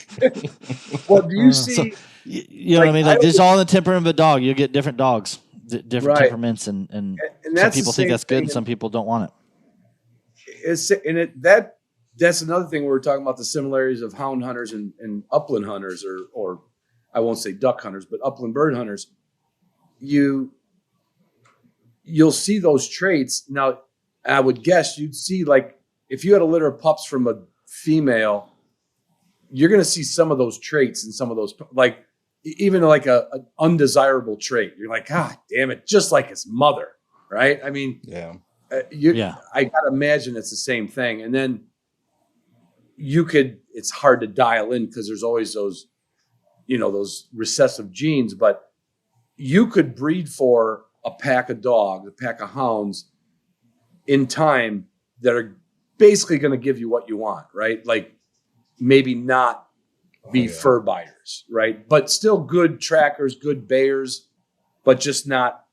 S2: Well, do you see?
S3: So, you know what I mean? Like, there's all in the temperament of a dog. You'll get different dogs, different temperaments, and some people think that's good, and some people don't want
S2: it. That's another thing. We were talking about the similarities of hound hunters and upland hunters, or I won't say duck hunters, but upland bird hunters. You'll see those traits. Now, I would guess you'd see, like, if you had a litter of pups from a female, you're going to see some of those traits and some of those, like, even like an undesirable trait. You're like, God damn it, just like his mother, right? I mean, I got to imagine it's the same thing. And then it's hard to dial in because there's always those, those recessive genes, but you could breed for a pack of dogs, a pack of hounds in time that are basically going to give you what you want, right? Like maybe not be fur biters, right? But still good trackers, good bayers, but just not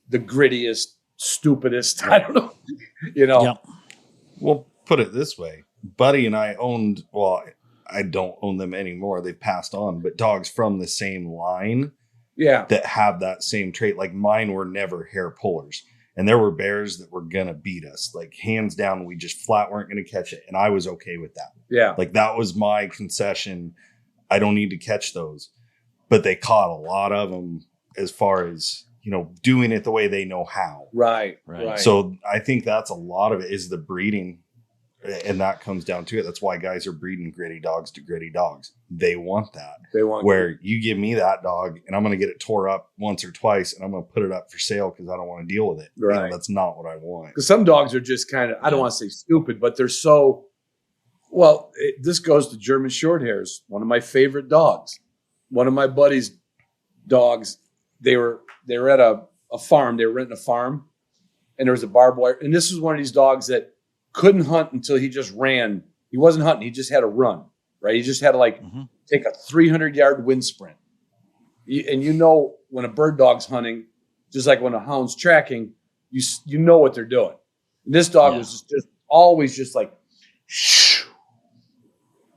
S2: the grittiest, stupidest. I don't know,
S3: Yep.
S1: Well, put it this way. Buddy and I owned, well, I don't own them anymore. They've passed on, but dogs from the same line.
S2: Yeah.
S1: That have that same trait. Like mine were never hair pullers. And there were bears that were going to beat us. Like hands down, we just flat weren't going to catch it. And I was okay with that.
S2: Yeah.
S1: Like that was my concession. I don't need to catch those. But they caught a lot of them as far as, doing it the way they know how.
S2: Right.
S1: So I think that's a lot of it is the breeding. And that comes down to it. That's why guys are breeding gritty dogs to gritty dogs. They want that. Where you give me that dog and I'm going to get it tore up once or twice and I'm going to put it up for sale because I don't want to deal with it.
S2: Right.
S1: That's not what I want.
S2: Because some dogs are just kind of, I don't want to say stupid, but they're so, this goes to German Shorthairs, one of my favorite dogs. One of my buddy's dogs, they were at a farm. They were renting a farm and there was a barbed wire. And this was one of these dogs that couldn't hunt until he just ran. He wasn't hunting. He just had to run, right? He just had to take a 300-yard wind sprint. And when a bird dog's hunting, just like when a hound's tracking, you know what they're doing. And this dog was just always just like,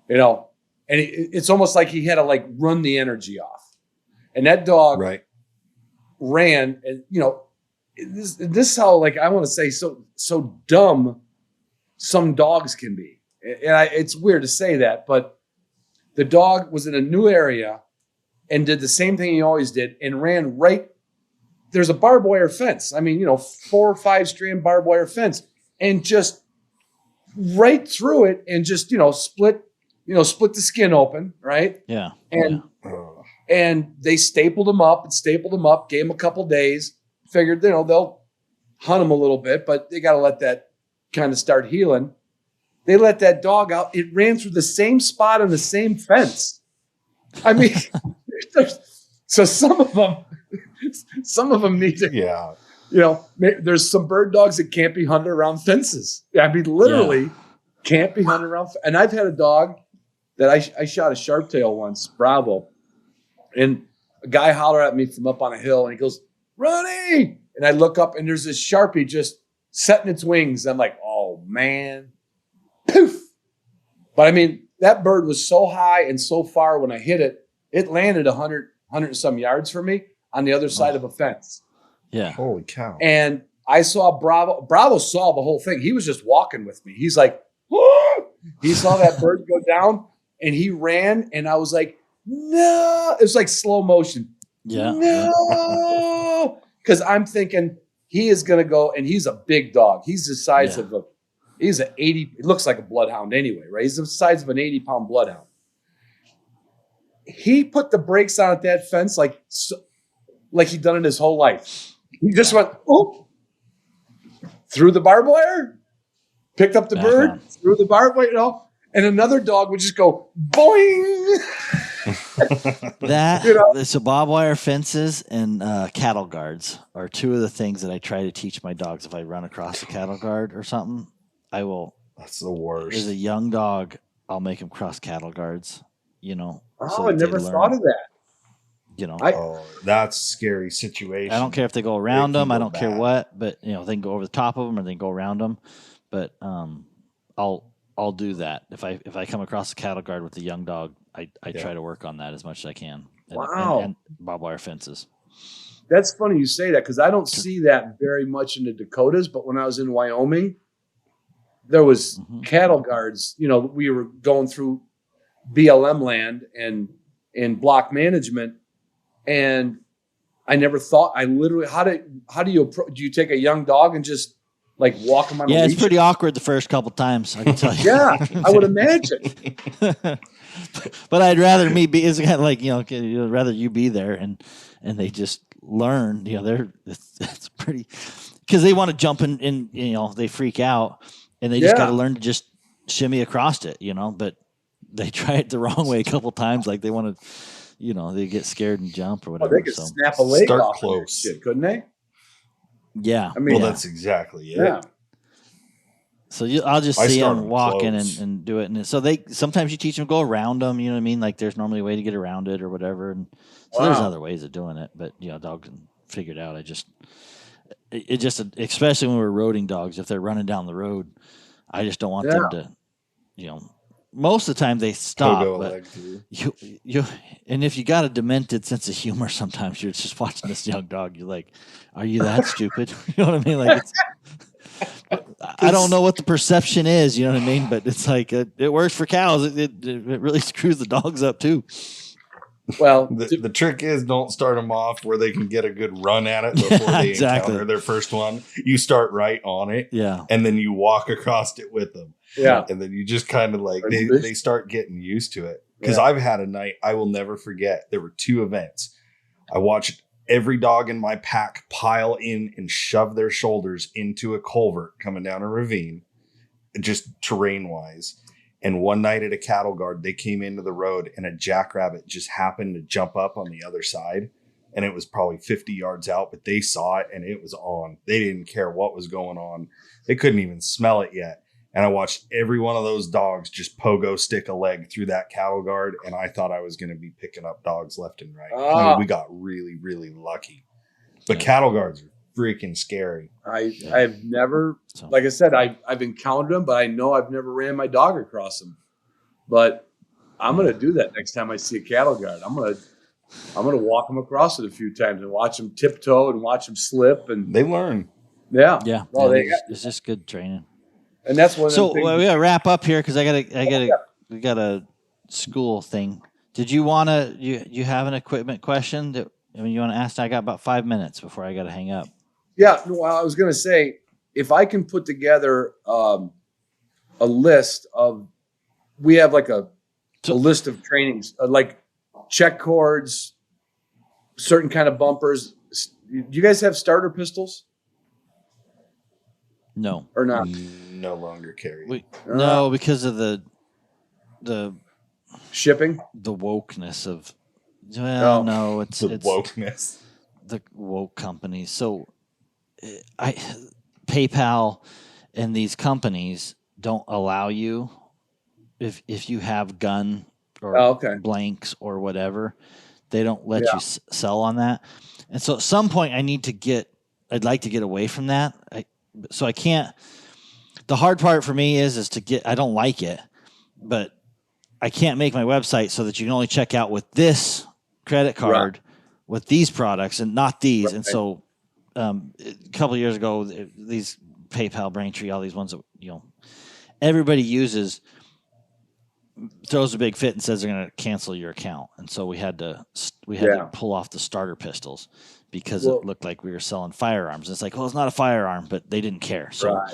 S2: and it's almost like he had to like run the energy off. And that dog ran, and this is how, like, I want to say so dumb some dogs can be. And it's weird to say that, but the dog was in a new area and did the same thing he always did and ran right. There's a barbed wire fence. I mean, 4 or 5 strand barbed wire fence, and just right through it and just, split the skin open. Right.
S3: Yeah.
S2: And they stapled him up, gave him a couple days, figured, they'll hunt him a little bit, but they got to let that kind of start healing. They let that dog out. It ran through the same spot on the same fence. I mean, so some of them need to, there's some bird dogs that can't be hunted around fences. I mean, literally can't be hunted around. And I've had a dog that I shot a sharptail once, Bravo. And a guy hollered at me from up on a hill and he goes, "Ronnie!" And I look up and there's this Sharpie just setting its wings. I'm like, oh man, poof. But I mean, that bird was so high and so far when I hit it, it landed 100 and some yards for me on the other side of a fence.
S3: Yeah.
S1: Holy cow.
S2: And I saw Bravo. Bravo saw the whole thing. He was just walking with me. He's like, whoa! He saw that bird go down and he ran. And I was like, no, it was like slow motion.
S3: Yeah.
S2: No. Because I'm thinking, he is going to go, and he's a big dog. He's the size of he's an 80, it looks like a bloodhound anyway, right? He's the size of an 80-pound bloodhound. He put the brakes on at that fence like he'd done it his whole life. He just went, oh, through the barbed wire, picked up the bird, threw the barbed wire, and another dog would just go, boing.
S3: So barbed wire fences and cattle guards are two of the things that I try to teach my dogs. If I run across a cattle guard or something, I will.
S1: That's the worst.
S3: As a young dog, I'll make him cross cattle guards.
S2: I never thought of that.
S1: That's a scary situation.
S3: I don't care if they go around them. I don't care what, but they can go over the top of them or they can go around them. But I'll do that if I come across a cattle guard with a young dog. I try to work on that as much as I can. And barbed wire fences.
S2: That's funny you say that because I don't see that very much in the Dakotas. But when I was in Wyoming, there was cattle guards. We were going through BLM land and in block management, and I never thought. I literally, how do you take a young dog and just like walk them on?
S3: Yeah, it's pretty awkward the first couple times. I can tell you.
S2: Yeah, I would imagine.
S3: But I'd rather me be. It's kind of like rather you be there and they just learn. It's pretty because they want to jump in. They freak out and they just got to learn to just shimmy across it. But they try it the wrong way a couple times. Like they want to, they get scared and jump or whatever.
S2: They could snap a leg off close, shit, couldn't they?
S3: Yeah.
S1: I mean, that's exactly it. Yeah.
S3: So I'll just see them walking and do it. And so sometimes you teach them to go around them, you know what I mean? Like there's normally a way to get around it or whatever. And so there's other ways of doing it, but dogs can figure it out. It just, especially when we're roading dogs, if they're running down the road, I just don't want them to, most of the time they stop, but and if you got a demented sense of humor, sometimes you're just watching this young dog. You're like, are you that stupid? You know what I mean? Like, I don't know what the perception is. You know what I mean? But it's like it works for cows. It really screws the dogs up too.
S1: Well, the trick is don't start them off where they can get a good run at it before they encounter their first one. You start right on it, and then you walk across it with them.
S2: Yeah.
S1: And then you just kind of like, they start getting used to it. Because I've had a night I will never forget. There were 2 events. I watched every dog in my pack pile in and shove their shoulders into a culvert coming down a ravine, just terrain wise. And one night at a cattle guard, they came into the road and a jackrabbit just happened to jump up on the other side. And it was probably 50 yards out, but they saw it and it was on. They didn't care what was going on. They couldn't even smell it yet. And I watched every one of those dogs just pogo stick a leg through that cattle guard. And I thought I was going to be picking up dogs left and right. I mean, we got really, really lucky. But cattle guards are freaking scary.
S2: I've never, like I said, I've encountered them, but I know I've never ran my dog across them. But I'm going to do that next time I see a cattle guard. I'm going to walk them across it a few times and watch them tiptoe and watch them slip. And
S1: they learn.
S2: Yeah.
S3: Yeah. Well, it's just good training.
S2: And that's one.
S3: So we gotta wrap up here because we got a school thing. Did you want to? You have an equipment question that you want to ask? I got about 5 minutes before I got to hang up.
S2: Yeah. Well, I was going to say if I can put together a list of, we have like a list of trainings like check cords, certain kind of bumpers. Do you guys have starter pistols?
S3: No.
S2: Or not?
S1: No longer carry.
S3: No, because of the
S2: shipping,
S3: the wokeness of. Well, no, it's
S1: wokeness.
S3: The woke companies. So, PayPal and these companies don't allow you if you have gun or blanks or whatever, they don't let you sell on that. And so, at some point, I'd like to get away from that. So I can't. The hard part for me is to get. I don't like it, but I can't make my website so that you can only check out with this credit card with these products and not these. Right. And so, a couple of years ago, these PayPal, Braintree, all these ones that everybody uses, throws a big fit and says they're going to cancel your account. And so we had to pull off the starter pistols. Because it looked like we were selling firearms. It's like, well, it's not a firearm, but they didn't care. So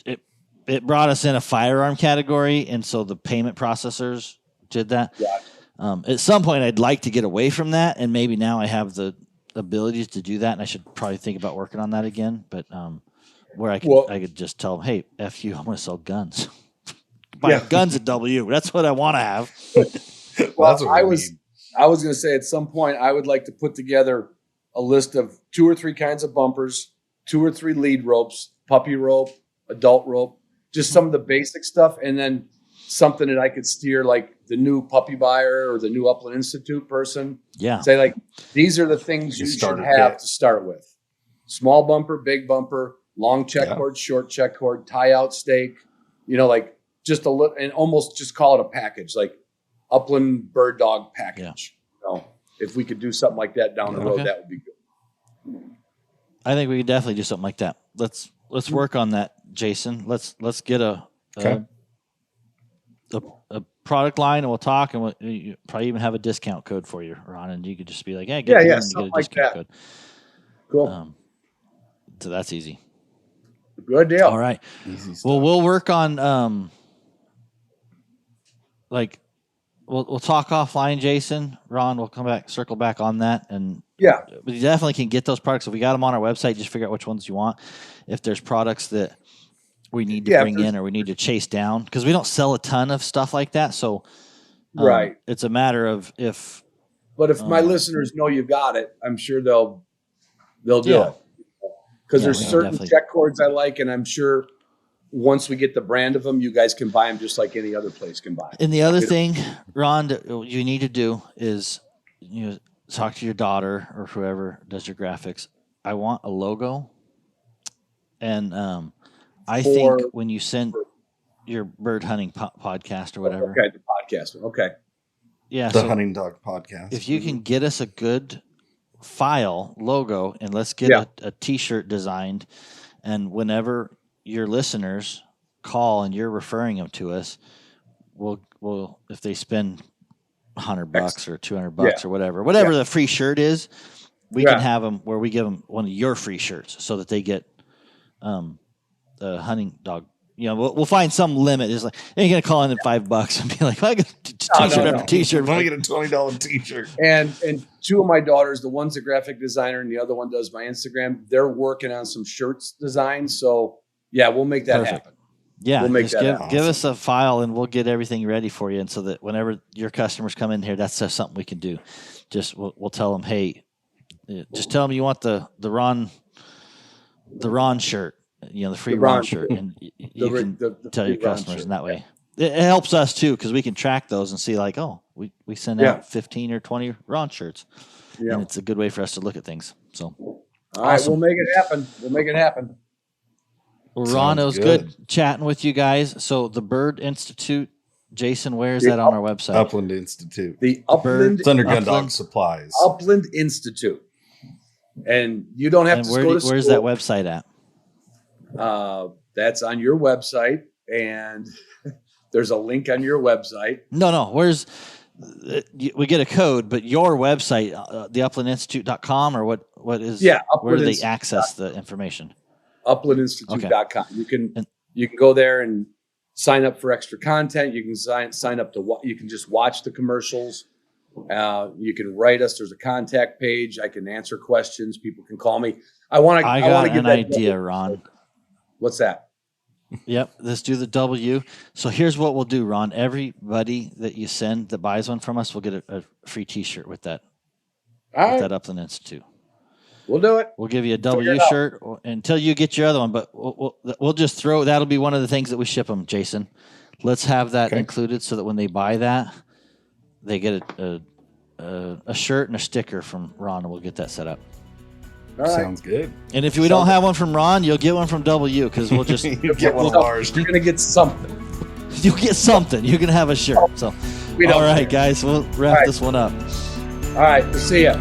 S3: it brought us in a firearm category, and so the payment processors did that. Yeah. At some point, I'd like to get away from that, and maybe now I have the ability to do that, and I should probably think about working on that again. But where I could just tell them, hey, F you, I'm going to sell guns. Buy guns at W. That's what I want to have.
S2: Well, I was going to say at some point I would like to put together a list of 2 or 3 kinds of bumpers, 2 or 3 lead ropes, puppy rope, adult rope, just some of the basic stuff, and then something that I could steer, like the new puppy buyer or the new Upland Institute person.
S3: Yeah.
S2: Say like, these are the things you should have to start with. Small bumper, big bumper, long check cord, short check cord, tie out stake, like just a little, and almost just call it a package, like Upland bird dog package. If we could do something like that down the road, that would be good.
S3: I think we could definitely do something like that. Let's work on that, Jason. Let's get a product line, and we'll talk, and we'll probably even have a discount code for you, Ron, and you could just be like, hey, get a discount code.
S2: Cool.
S3: So that's easy.
S2: Good deal.
S3: All right. Well, we'll work on we'll talk offline, Jason. Ron, we'll circle back on that, and we definitely can get those products. If we got them on our website, just figure out which ones you want. If there's products that we need to bring in or we need to chase down, because we don't sell a ton of stuff like that. So it's a matter of if.
S2: But if my listeners know you got it, I'm sure they'll do it. Because there's certain check cords I like, and I'm sure once we get the brand of them, you guys can buy them just like any other place can buy them.
S3: And the other thing, Ron, that you need to do is talk to your daughter or whoever does your graphics. I want a logo. And I think when you send your bird hunting podcast or whatever.
S2: Okay, the podcast. Okay.
S3: Yeah.
S1: The Hunting Dog Podcast.
S3: If you can get us a good file logo, and let's get a t-shirt designed, and whenever your listeners call and you're referring them to us, we'll if they spend $100 or $200 or whatever the free shirt is, we can have them where we give them one of your free shirts so that they get the hunting dog. We'll find some limit. It's like, ain't gonna call in at $5 and be like, well, I get t-shirt after t-shirt.
S1: I'm gonna get a $20 t-shirt.
S2: And two of my daughters, the one's a graphic designer and the other one does my Instagram. They're working on some shirts design. So we'll make that happen.
S3: Yeah,
S2: we'll make that
S3: give us a file and we'll get everything ready for you. And so that whenever your customers come in here, that's something we can do. Just we'll tell them, hey, just tell them you want the Ron shirt. The free Ron shirt, and you can tell your customers in that way. It helps us too, because we can track those and see like, oh, we send out 15 or 20 Ron shirts, and it's a good way for us to look at things. So,
S2: all right, we'll make it happen.
S3: Well, Ron, it was good chatting with you guys. So the Bird Institute, Jason, where is that on our website?
S1: Upland Institute.
S2: The Upland.
S1: It's under Gun Dog Supplies.
S2: Upland Institute, and you don't have to go to school.
S3: Where's that website at?
S2: That's on your website, and there's a link on your website.
S3: No. We get a code, but your website, theuplandinstitute.com, or what is? Where do they access the information?
S2: Uplandinstitute.com. Okay. You can go there and sign up for extra content. You can sign up to what you can just watch the commercials. You can write us. There's a contact page. I can answer questions. People can call me. I want to get an idea,
S3: Ron.
S2: What's that?
S3: Yep. Let's do the W. So here's what we'll do, Ron. Everybody that you send that buys one from us will get a free t-shirt with that. That Upland Institute.
S2: We'll do it.
S3: We'll give you a W shirt until you get your other one, but we'll just that'll be one of the things that we ship them, Jason. Let's have that included so that when they buy that, they get a shirt and a sticker from Ron, and we'll get that set up.
S1: All right. Sounds good.
S3: And if we don't have one from Ron, you'll get one from W, because we'll just
S1: get one of ours.
S2: You're gonna get something.
S3: You'll get something. You're gonna have a shirt. So, all right, guys, we'll wrap this one up.
S2: All right, we'll see ya.